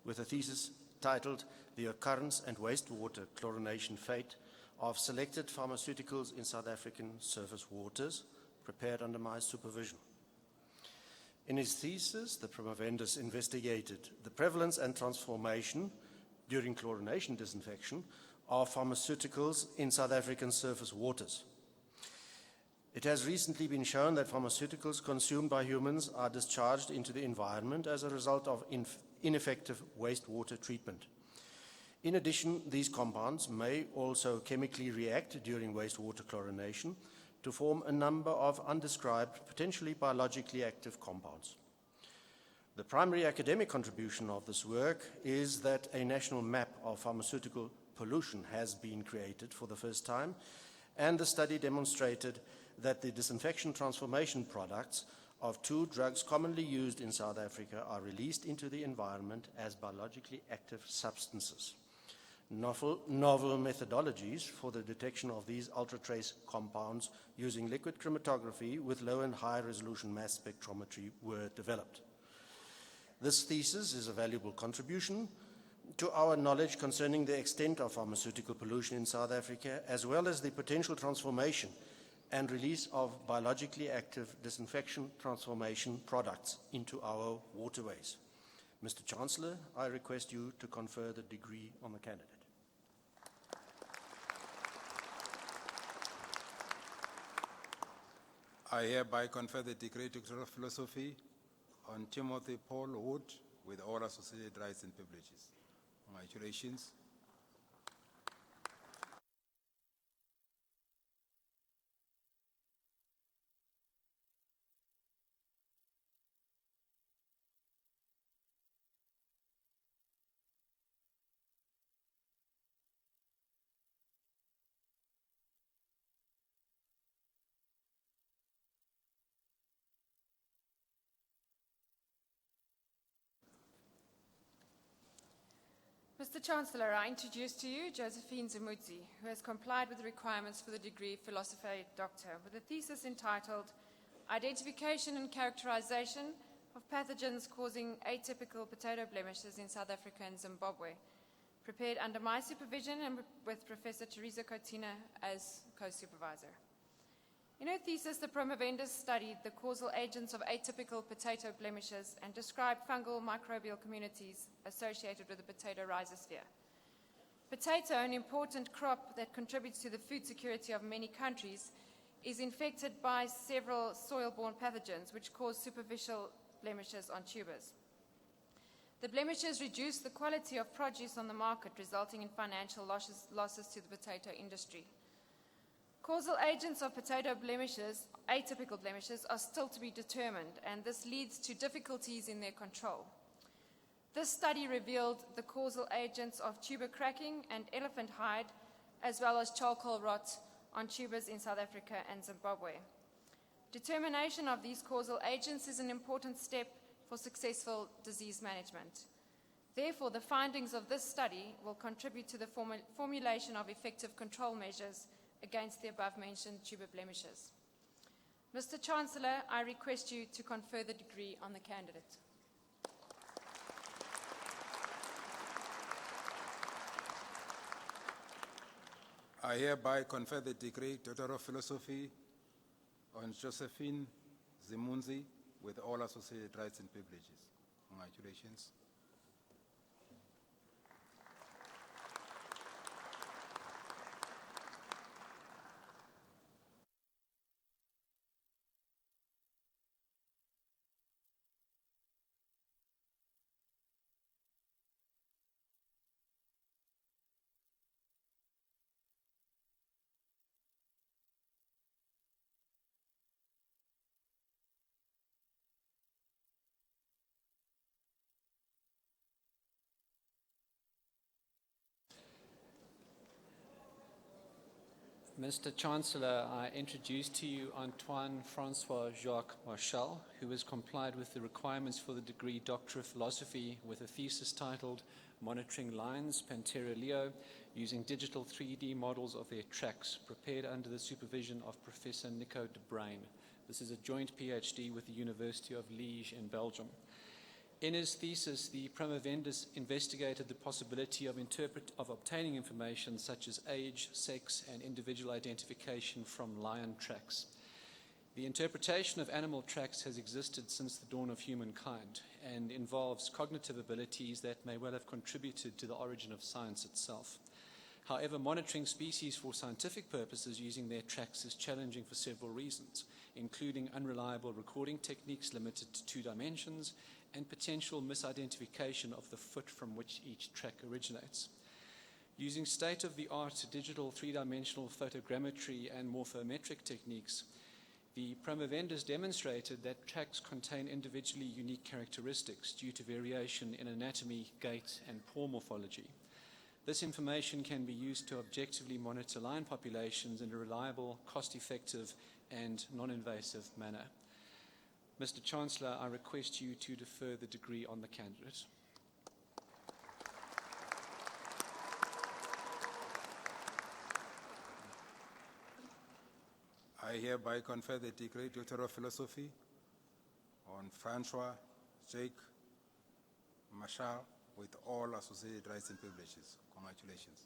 with a thesis titled The Occurrence and Wastewater Chlorination Fate of Selected Pharmaceuticals in South African Surface Waters, prepared under my supervision. In his thesis, the promovendus investigated the prevalence and transformation during chlorination disinfection of pharmaceuticals in South African surface waters. It has recently been shown that pharmaceuticals consumed by humans are discharged into the environment as a result of ineffective wastewater treatment. In addition, these compounds may also chemically react during wastewater chlorination to form a number of undescribed, potentially biologically active compounds. The primary academic contribution of this work is that a national map of pharmaceutical pollution has been created for the first time, and the study demonstrated that the disinfection transformation products of 2 drugs commonly used in South Africa are released into the environment as biologically active substances. Novel methodologies for the detection of these ultratrace compounds using liquid chromatography with low and high resolution mass spectrometry were developed. This thesis is a valuable contribution to our knowledge concerning the extent of pharmaceutical pollution in South Africa, as well as the potential transformation and release of biologically active disinfection transformation products into our waterways. Mr. Chancellor, I request you to confer the degree on the candidate. I hereby confer the degree Doctor of Philosophy on Timothy Paul Wood with all associated rights and privileges. Congratulations. Mr. Chancellor, I introduce to you Josephine Zimudzi, who has complied with the requirements for the degree Philosophy Doctor with a thesis entitled Identification and Characterization of Pathogens Causing Atypical Potato Blemishes in South Africa and Zimbabwe, prepared under my supervision and with Professor Teresa Cotina as co-supervisor. In her thesis, the promovendus studied the causal agents of atypical potato blemishes and described fungal microbial communities associated with the potato rhizosphere. Potato, an important crop that contributes to the food security of many countries, is infected by several soil-borne pathogens which cause superficial blemishes on tubers. The blemishes reduce the quality of produce on the market, resulting in financial losses to the potato industry. Causal agents of potato blemishes, atypical blemishes, are still to be determined, and this leads to difficulties in their control. This study revealed the causal agents of tuber cracking and elephant hide, as well as charcoal rot on tubers in South Africa and Zimbabwe. Determination of these causal agents is an important step for successful disease management. Therefore, the findings of this study will contribute to the formulation of effective control measures against the above-mentioned tuber blemishes. Mr. Chancellor, I request you to confer the degree on the candidate. I hereby confer the degree Doctor of Philosophy on Josephine Zimunzi with all associated rights and privileges. Congratulations. Mr. Chancellor, I introduce to you Antoine Francois Jacques Marchal, who has complied with the requirements for the degree Doctor of Philosophy with a thesis titled Monitoring Lines, Pantera Leo, using digital 3D models of their tracks, prepared under the supervision of Professor Nico de Bruyn. This is a joint PhD with the University of Liège in Belgium. In his thesis, the promovendus investigated the possibility of obtaining information such as age, sex, and individual identification from lion tracks. The interpretation of animal tracks has existed since the dawn of humankind and involves cognitive abilities that may well have contributed to the origin of science itself. However, monitoring species for scientific purposes using their tracks is challenging for several reasons, including unreliable recording techniques limited to 2 dimensions and potential misidentification of the foot from which each track originates. Using state-of-the-art digital 3-dimensional photogrammetry and morphometric techniques, the promovendors demonstrated that tracks contain individually unique characteristics due to variation in anatomy, gait, and paw morphology. This information can be used to objectively monitor lion populations in a reliable, cost-effective, and non-invasive manner. Mr. Chancellor, I request you to defer the degree on the candidate. I hereby confer the degree Doctor of Philosophy on Francois Jake Marshall with all associated rights and privileges. Congratulations.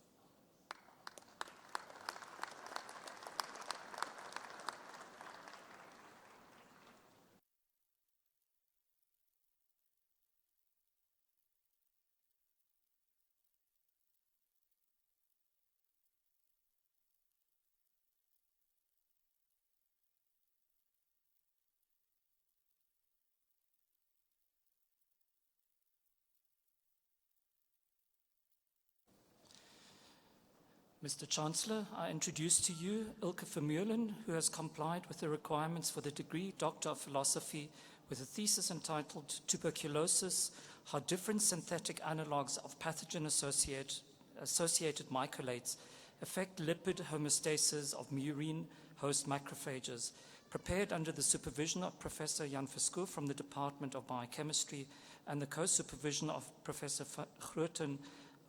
Mr. Chancellor, I introduce to you Ilke Vermeulen, who has complied with the requirements for the degree Doctor of Philosophy with a thesis entitled Tuberculosis, How Different Synthetic Analogues of Pathogen-Associated Mycolates Affect Lipid Homeostasis of Murine Host Macrophages, prepared under the supervision of Professor Jan Verskoe from the Department of Biochemistry and the co-supervision of Professor Groten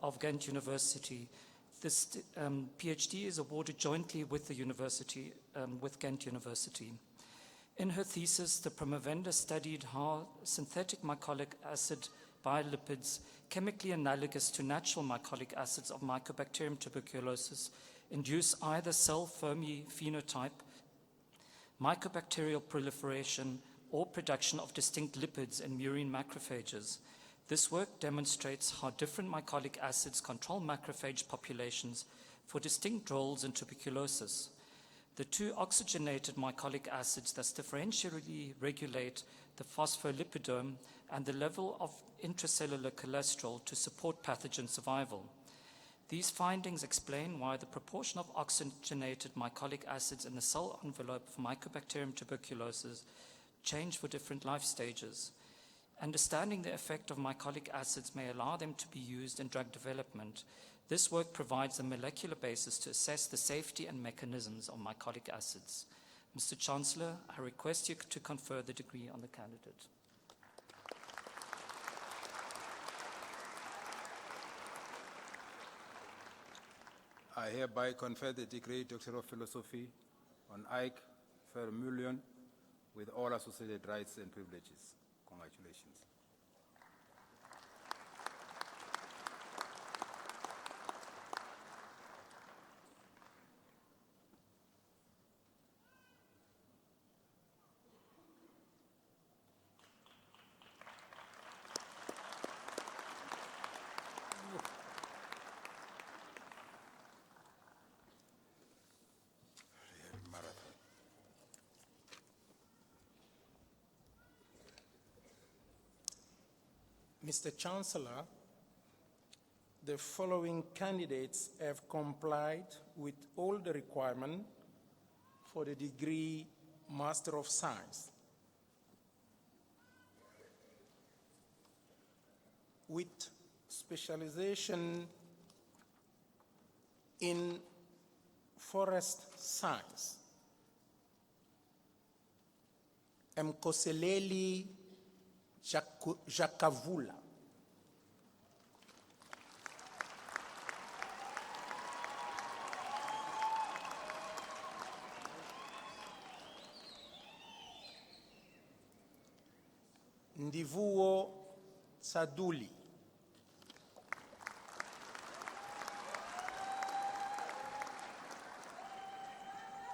of Ghent University. This PhD is awarded jointly with the university, with Ghent University. In her thesis, the promovenda studied how synthetic mycolic acid biolipids, chemically analogous to natural mycolic acids of Mycobacterium tuberculosis, induce either cell Fermi phenotype, mycobacterial proliferation, or production of distinct lipids in murine macrophages. This work demonstrates how different mycolic acids control macrophage populations for distinct roles in tuberculosis. The 2 oxygenated mycolic acids thus differentially regulate the phospholipidome and the level of intracellular cholesterol to support pathogen survival. These findings explain why the proportion of oxygenated mycolic acids in the cell envelope of Mycobacterium tuberculosis change for different life stages. Understanding the effect of mycolic acids may allow them to be used in drug development. This work provides a molecular basis to assess the safety and mechanisms of mycolic acids. Mr. Chancellor, I request you to confer the degree on the candidate. I hereby confer the degree Doctor of Philosophy on Ike Vermeulen with all associated rights and privileges. Congratulations. Mr. Chancellor, the following candidates have complied with all the requirements for the degree Master of Science. With specialization in forest science, Mkoseleli Jakavula. Ndivuo Saduli.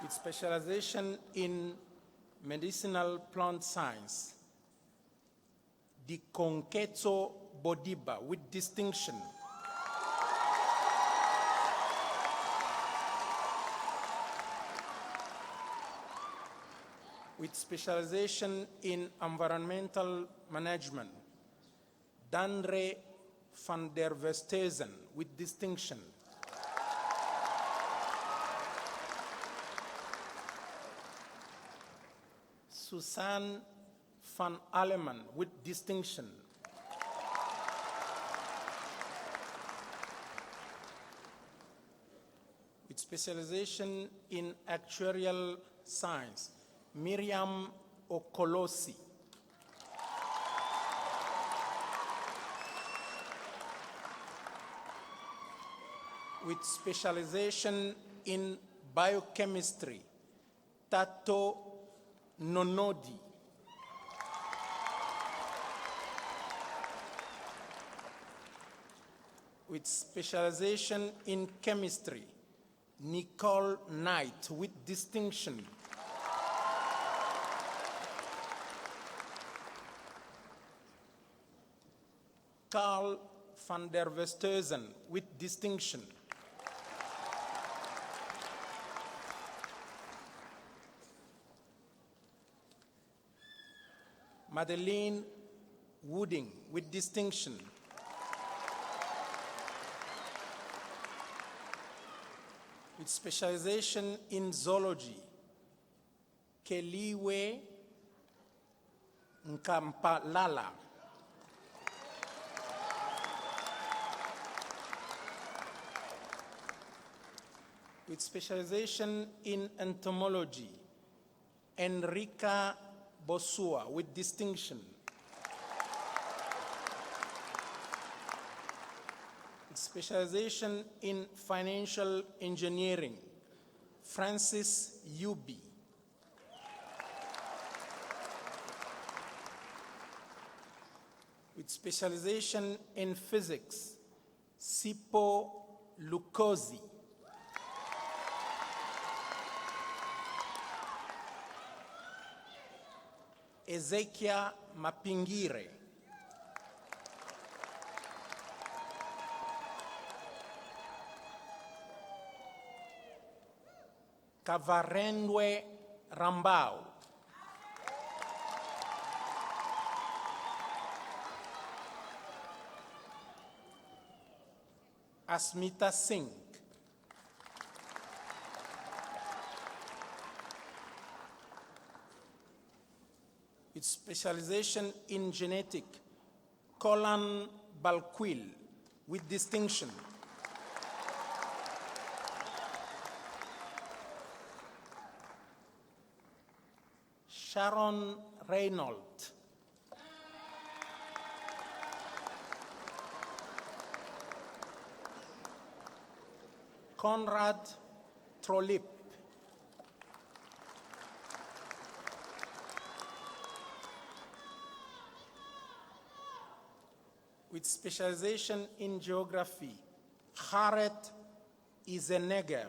With specialization in medicinal plant science, Dikonketso Bodiba with distinction. with specialization in environmental management, Dandre van der Westhuizen, with distinction. Susan van Alleman, with distinction. With specialization in actuarial science, Miriam Okolosi. With specialization in biochemistry, Tato Nonodi. With specialization in chemistry, Nicole Knight, with distinction. Carl van der Westhuizen, with distinction. Madeleine Wooding, with distinction. With specialization in zoology, Keliwe Nkampalala. With specialization in entomology, Enrica Bosua, with distinction. With specialization in financial engineering, Francis Yubi. With specialization in physics, Sipo Lukozi. Ezekia Mapingire. Kavarendwe Rambau. Asmita Singh. With specialization in genetic, Colin Balquil, with distinction. Sharon Reynolds. Conrad Trolip. With specialization in geography, Haret Izenegger.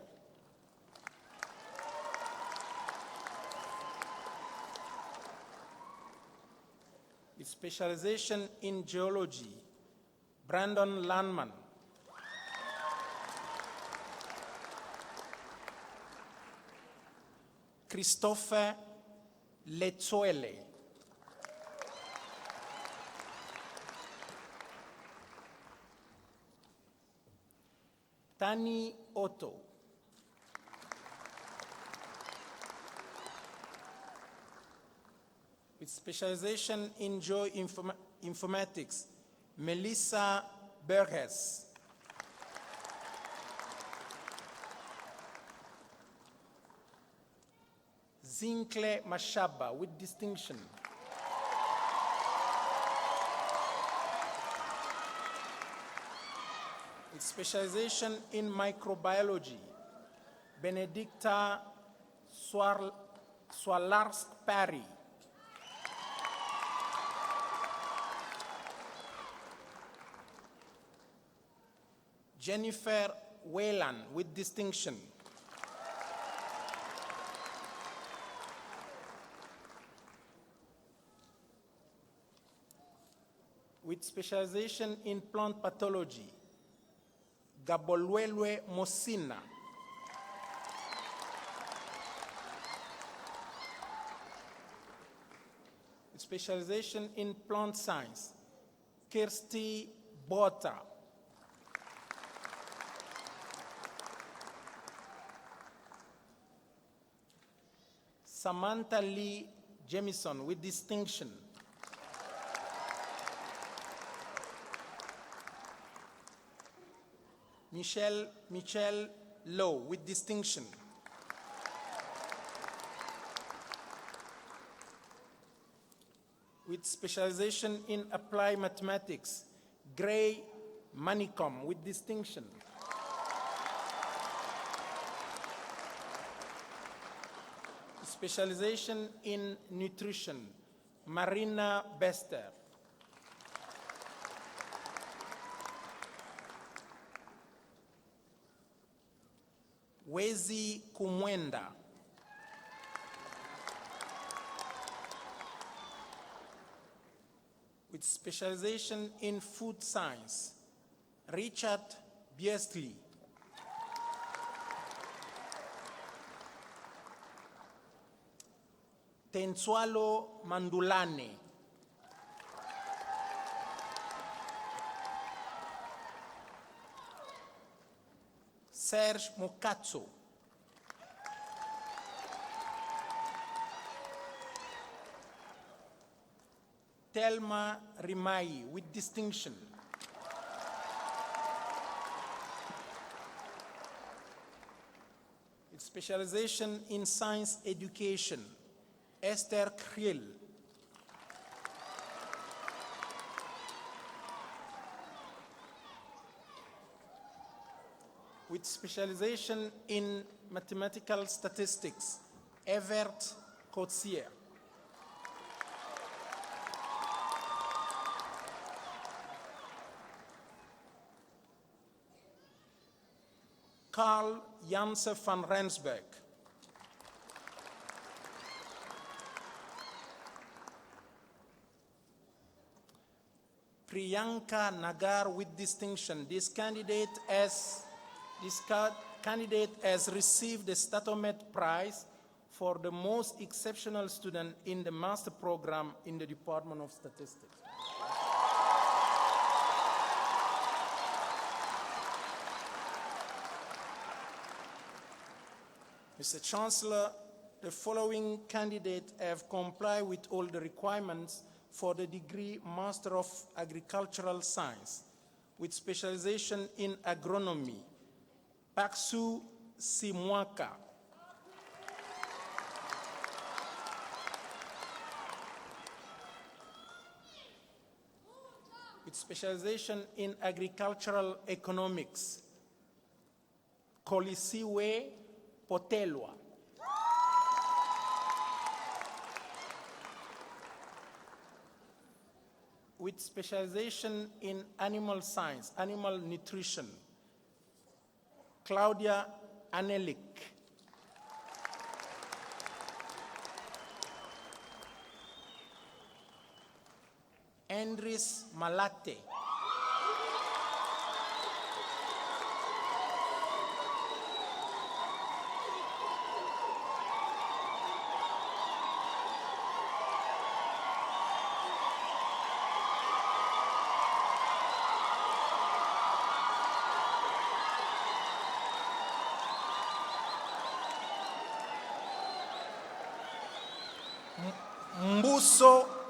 With specialization in geology, Brandon Landman. Christopher Letsoele. Tani Otto. With specialization in geoinformatics, Melissa Burgess. Zinkle Mashaba, with distinction. With specialization in microbiology, Benedicta Swalarsk-Parry. Jennifer Whelan, with distinction. With specialization in plant pathology, Gabolwelwe Mosina. specialization in plant science, Kirsty Bota. Samantha Lee Jamison with distinction. Michelle Lowe with distinction. With specialization in applied mathematics, Gray Manicom with distinction. Specialization in nutrition, Marina Bester. Wezi Kumwenda. With specialization in food science, Richard Beasley. Tenswalo Mandulane. Serge Mokatso. Telma Rimai with distinction. With specialization in science education, Esther Kriel. With specialization in mathematical statistics, Evert Coetzee. Carl Janse van Rensburg. Priyanka Nagar with distinction. This candidate has received the Statomet Prize for the most exceptional student in the master program in the Department of Statistics. Mr. Chancellor, the following candidates have complied with all the requirements for the degree Master of Agricultural Science with specialization in agronomy. Paksu Simwaka. With specialization in agricultural economics. Kolisiwe Potelwa. With specialization in animal science, animal nutrition, Claudia Anelik. Andres Malate.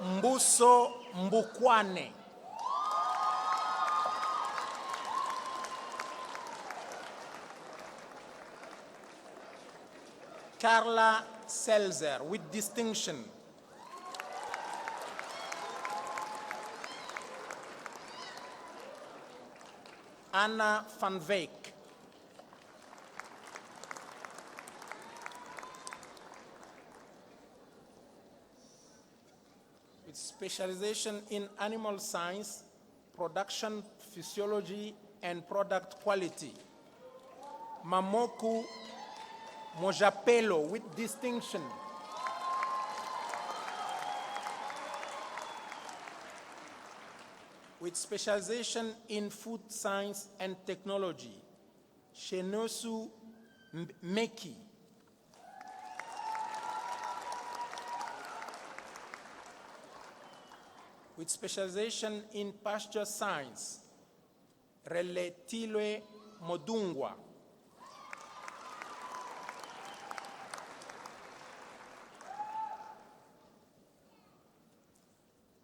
Mbuso Mbukwane. Carla Selzer with distinction. Anna van Veek. With specialization in animal science, production physiology, and product quality. Mamoku Mojapelo with distinction. With specialization in food science and technology, Shenosu Meki. with specialization in pasture science, Reletilwe Modungwa.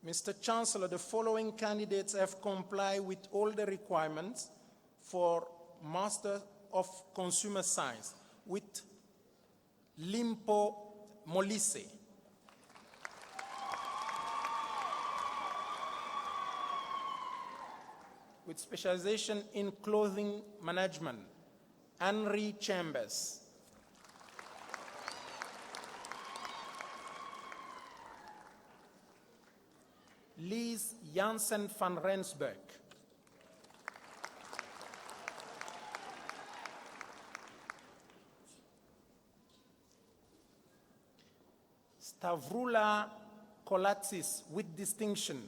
Mr. Chancellor, the following candidates have complied with all the requirements for Master of Consumer Science with Limpo Molise. With specialization in clothing management, Henry Chambers. Lies Jansen van Rensburg. Stavroula Kolatsis with distinction.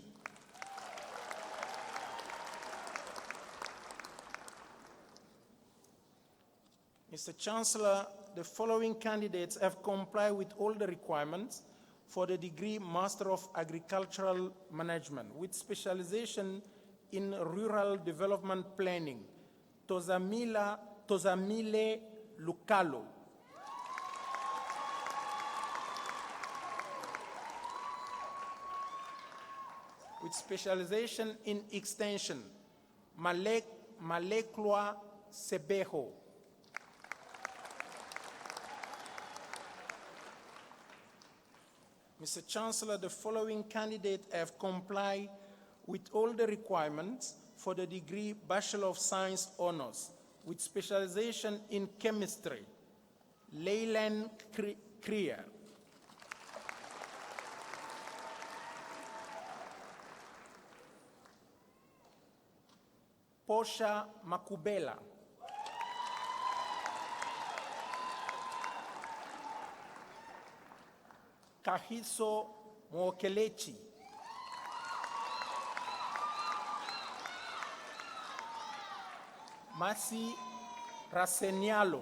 Mr. Chancellor, the following candidates have complied with all the requirements for the degree Master of Agricultural Management with specialization in Rural Development Planning, Tozamile Lukalo. With specialization in Extension, Malekloa Sebeho. Mr. Chancellor, the following candidates have complied with all the requirements for the degree Bachelor of Science Honors with specialization in Chemistry, Leyland Krier. Posha Makubela. Kahiso Mwokelechi. Masi Rasenialo.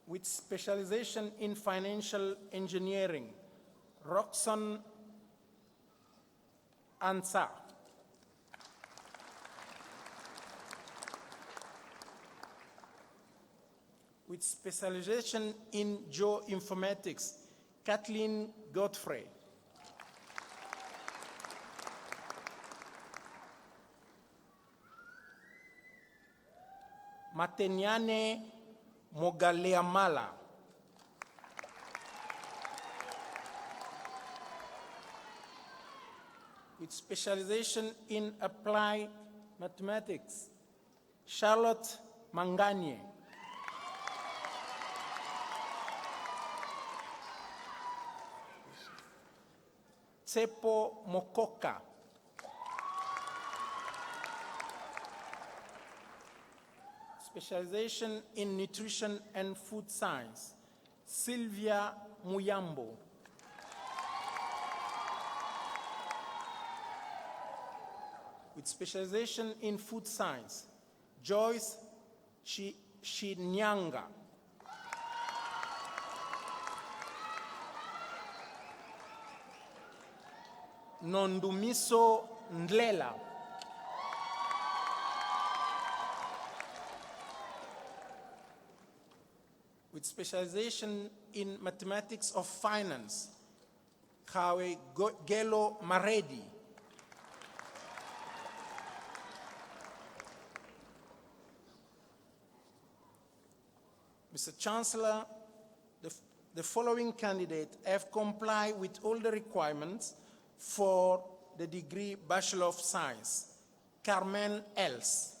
With specialization in financial engineering, Roxanne Ansah. With specialization in geoinformatics, Kathleen Godfrey. Matenyane Mogaleamala. With specialization in applied mathematics, Charlotte Manganye. Tsepo Mokoka. Specialization in nutrition and food science, Sylvia Muyambo. With specialization in food science, Joyce Shinyanga. Nondumiso Ndlela. With specialization in mathematics of finance, Kawe Gelo Maredi. Mr. Chancellor, the following candidates have complied with all the requirements for the degree Bachelor of Science. Carmen Els.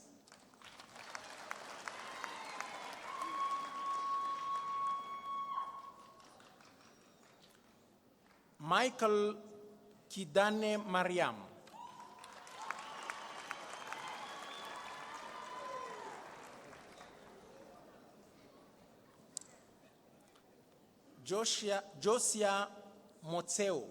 Michael Kidane Mariam. Josia Motseo.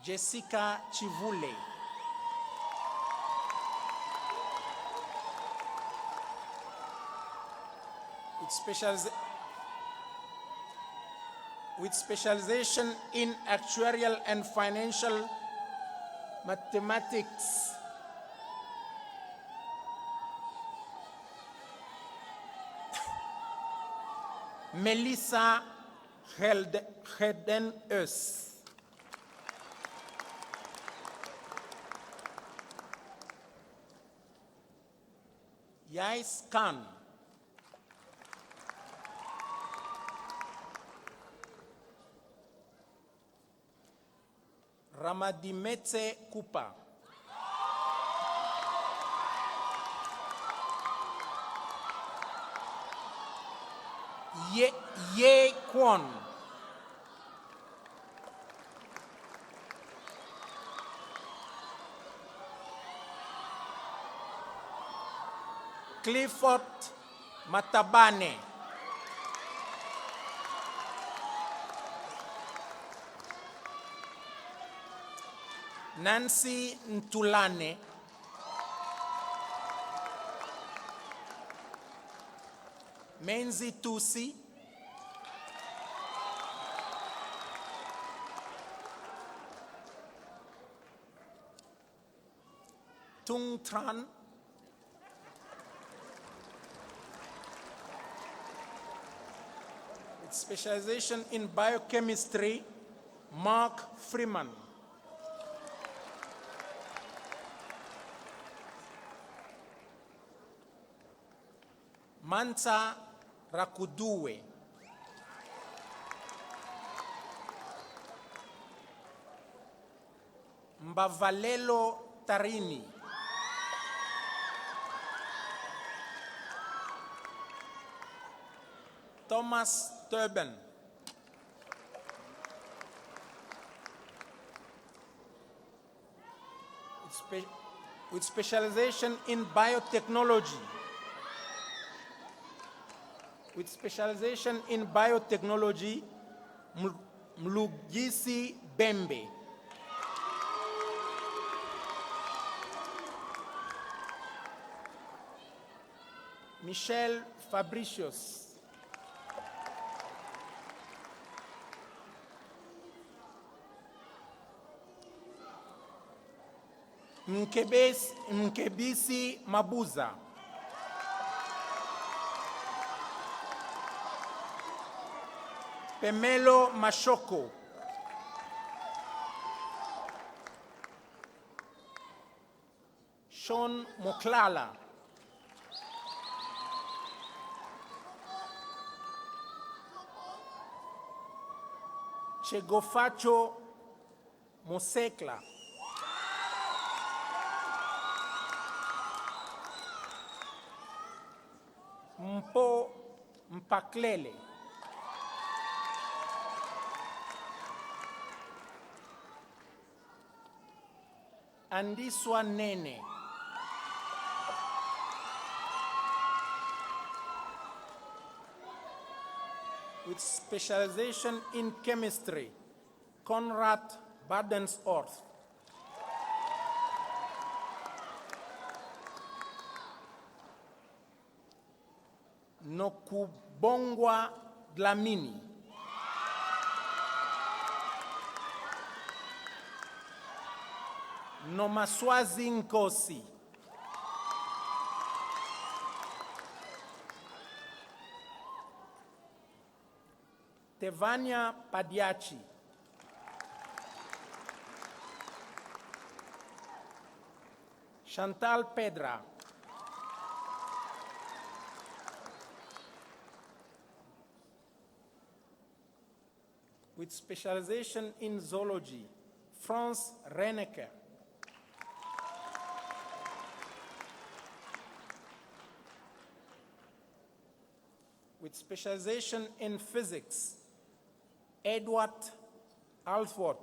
Jessica Chivule. with specialization in actuarial and financial mathematics. Melissa Heldenhuis. Yais Khan. Ramadimetse Kupa. Ye Kwon. Clifford Matabane. Nancy Ntulane. Menzi Tusi. Tung Tran. With specialization in biochemistry, Mark Freeman. Manta Rakuduwe. Mbavalelo Tarini. Thomas Turban. With specialization in biotechnology. With specialization in biotechnology, Mlugisi Bembe. Michelle Fabricius. Mkebisi Mabuza. Pemelo Mashoko. Sean Moklala. Chegofacho Mosekla. Mpo Mpaklele. Andiswa Nene. With specialization in chemistry, Konrad Badensorth. Nokubongwa Dlamini. Nomaswazi Nkosi. Tevania Padiachi. Chantal Pedra. With specialization in zoology, Franz Reneke. With specialization in physics, Edward Alford.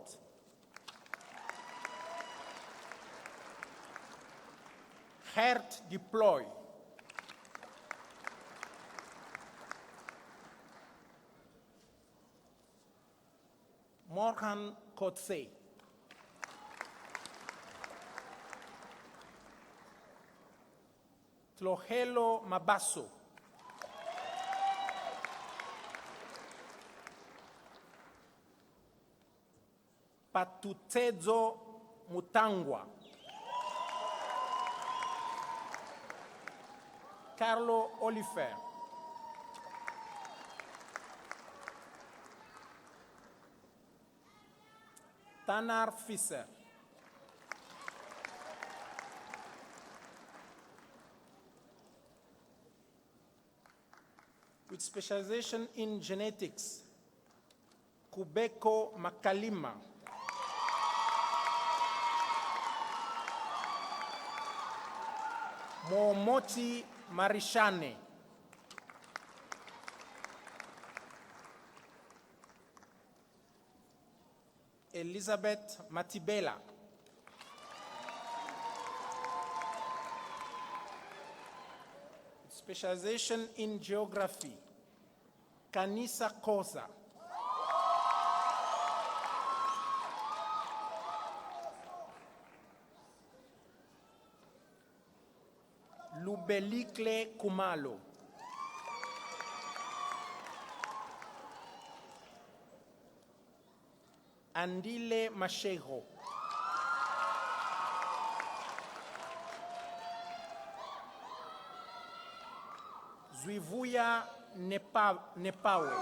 Gert Deploy. Morgan Kotse. Tlohelo Mabaso. Patutezo Mutangwa. Carlo Oliver. Tanar Fisser. With specialization in genetics, Kubeko Makalima. Momoti Marishane. Elizabeth Matibela. Specialization in geography, Kanisa Kosa. Lubelikle Kumalo. Andile Mashego. Zwivuya Nepawe.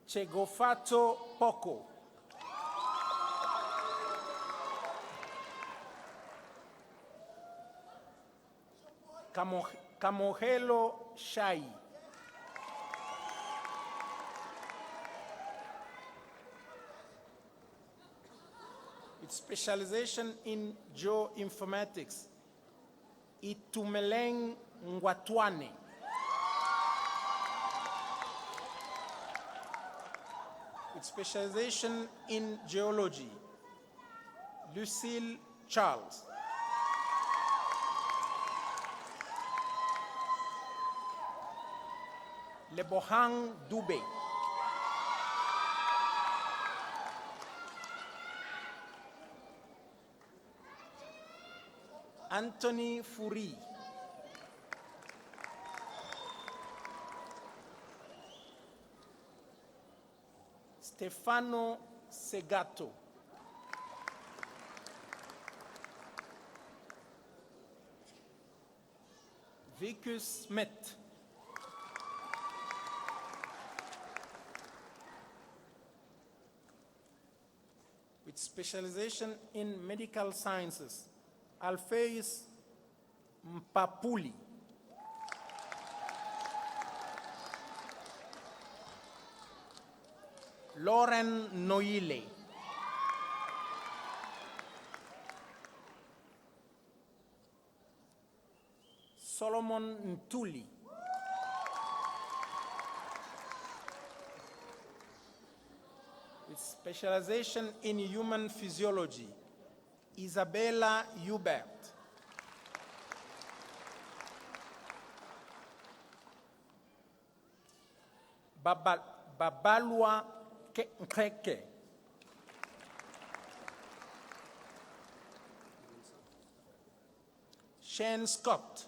Chegofato Poko. Kamohelo Shai. With specialization in geoinformatics, Itumeleng Ngwatwane. With specialization in geology, Lucille Charles. Lebohang Dube. Anthony Furi. Stefano Segato. Vicus Smith. With specialization in medical sciences, Alpheus Mpapuli. Lauren Noile. Solomon Ntuli. With specialization in human physiology, Isabella Hubert. Babalwa Nkeke. Shane Scott.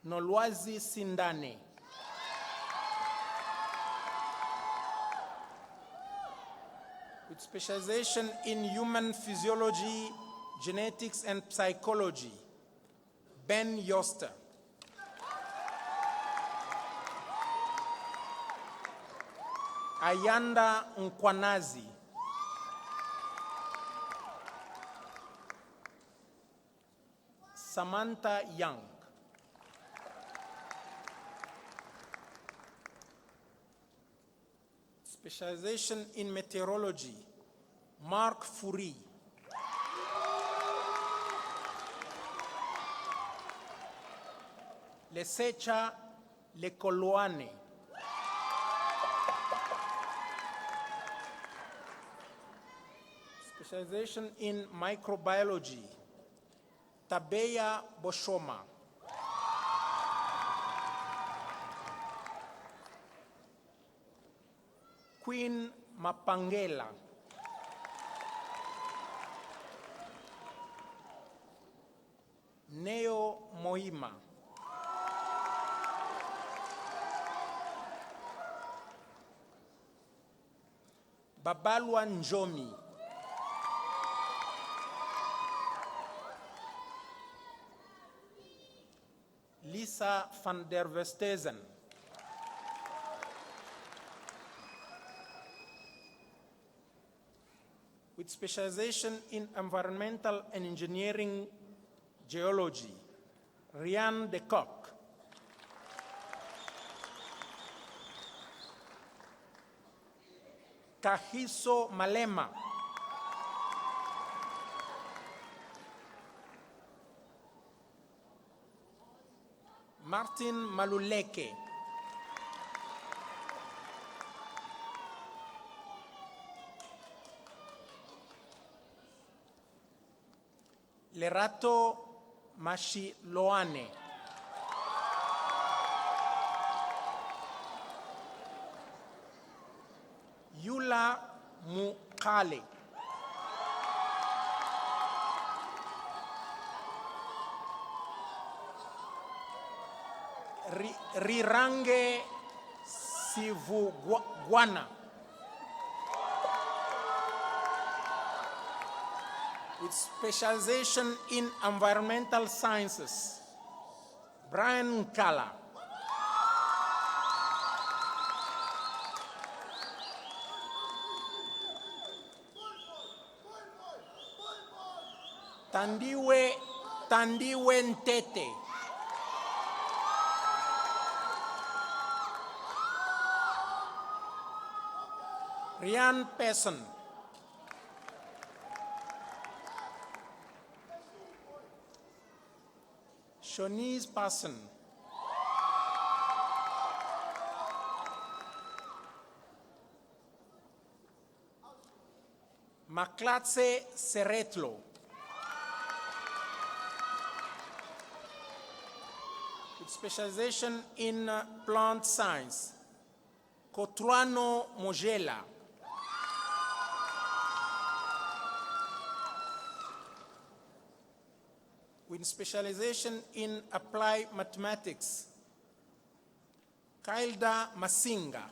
Nolwazi Sindane. With specialization in human physiology, genetics, and psychology, Ben Yoster. Ayanda Nkwanazi. Samantha Young. Specialization in meteorology, Mark Furi. Lesecha Lekoloane. Specialization in microbiology, Tabeya Boshoma. Queen Mapangela. Neo Moima. Babalwa Njomi. Lisa van der Westhuizen. With specialization in environmental and engineering geology, Rian de Kock. Kahiso Malema. Martin Maluleke. Lerato Mashiloane. Yula Mukale. Rirange Sivugwana. With specialization in environmental sciences, Brian Kala. Tandiwe Ntete. Rian Pearson. Shonice Parson. Maklatse Seretlo. With specialization in plant science, Kotruano Mojela. With specialization in applied mathematics, Kailda Masinga.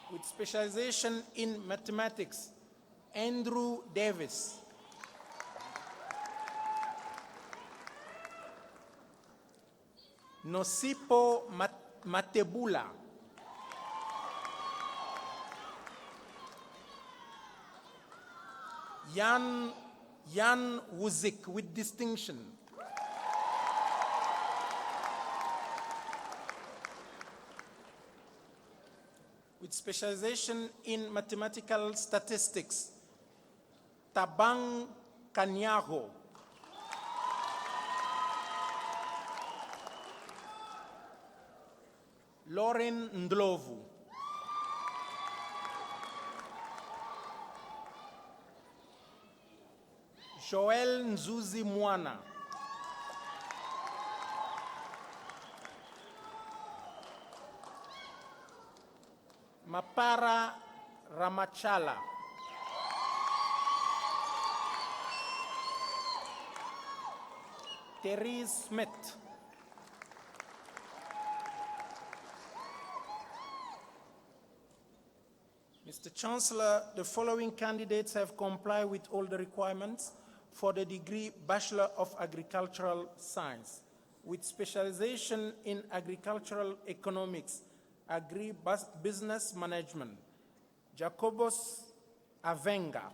With specialization in mathematics, Andrew Davis. Nosipo Matebula. Jan Wuzik with distinction. With specialization in mathematical statistics, Tabang Kanyaho. Lauren Ndlovu. Joel Nzuzi Mwana. Mapara Ramachala. Therese Smith. Mr. Chancellor, the following candidates have complied with all the requirements for the degree Bachelor of Agricultural Science, with specialization in agricultural economics, agri-business management. Jacobus Avenga.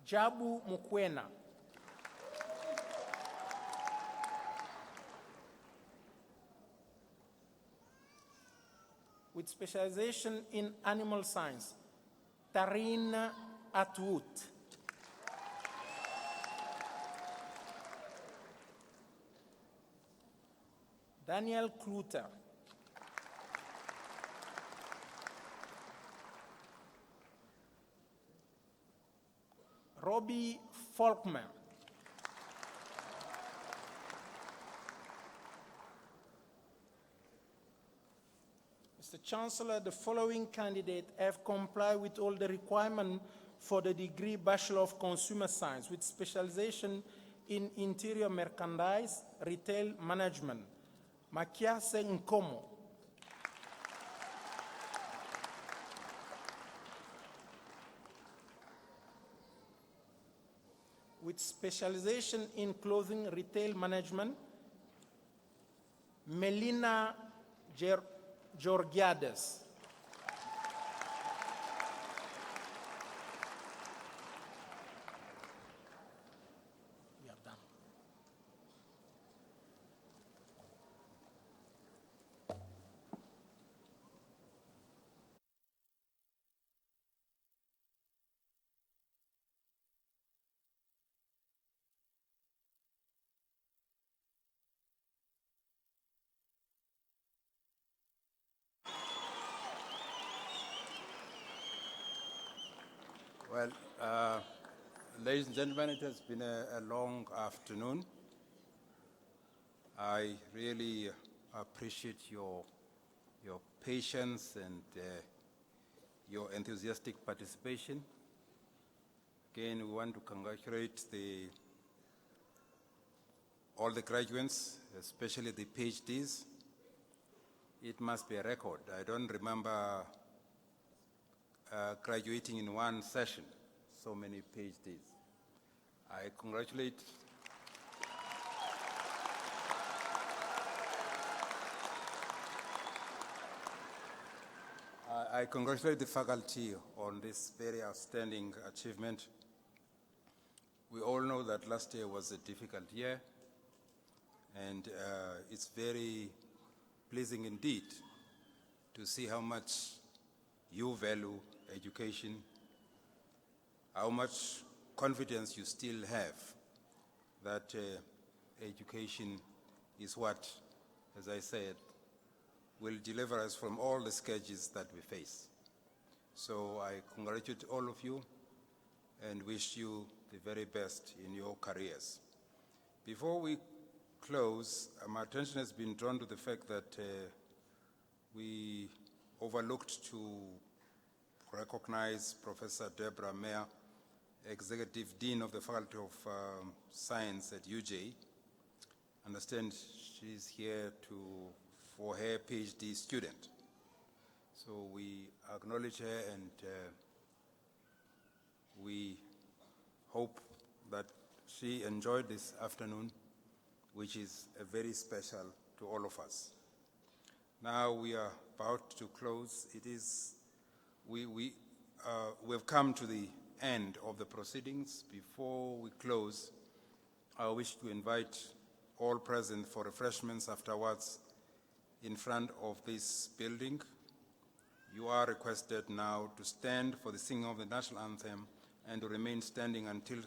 Jabu Mukwena. With specialization in animal science, Tarina Atwood. Daniel Kluter. Robbie Faulkner. Chancellor, the following candidates have complied with all the requirements for the degree Bachelor of Consumer Science with specialization in interior merchandise, retail management. Makiase Nkomo. With specialization in clothing retail management, Melina Georgiades. We are done. Well, ladies and gentlemen, it has been a long afternoon. I really appreciate your patience and your enthusiastic participation. Again, we want to congratulate all the graduates, especially the PhDs. It must be a record. I don't remember graduating in one session, so many PhDs. I congratulate the faculty on this very outstanding achievement. We all know that last year was a difficult year, and it's very pleasing indeed to see how much you value education, how much confidence you still have that education is what, as I said, will deliver us from all the scourges that we face. So I congratulate all of you and wish you the very best in your careers. Before we close, my attention has been drawn to the fact that we overlooked to recognize Professor Deborah Mayer, Executive Dean of the Faculty of Science at UJ. I understand she's here for her PhD student. So we acknowledge her and we hope that she enjoyed this afternoon, which is very special to all of us. Now we are about to close. We've come to the end of the proceedings. Before we close, I wish to invite all present for refreshments afterwards in front of this building. You are requested now to stand for the singing of the national anthem and to remain standing until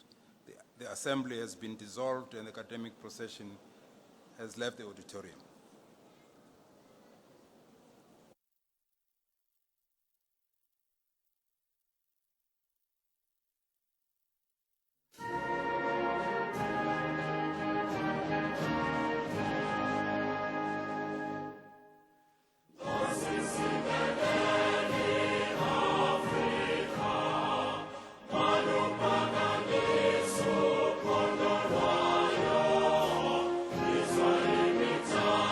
the assembly has been dissolved and the academic procession has left the auditorium. Israel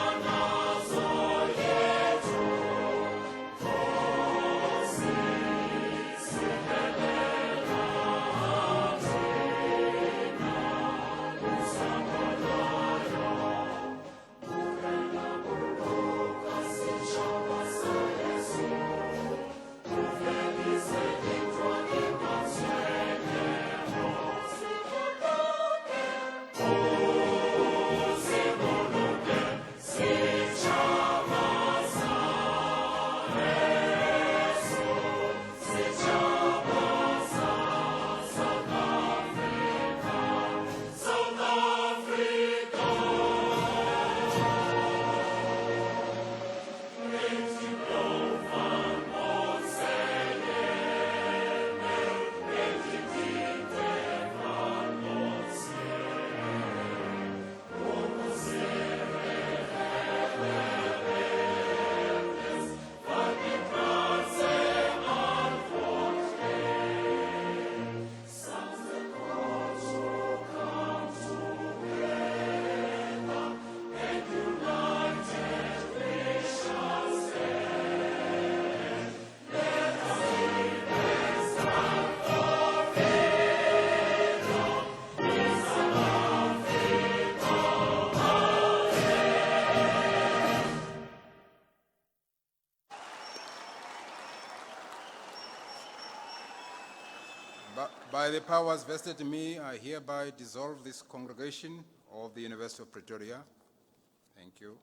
By the powers vested in me, I hereby dissolve this congregation of the University of Pretoria. Thank you.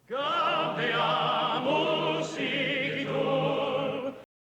Gambia!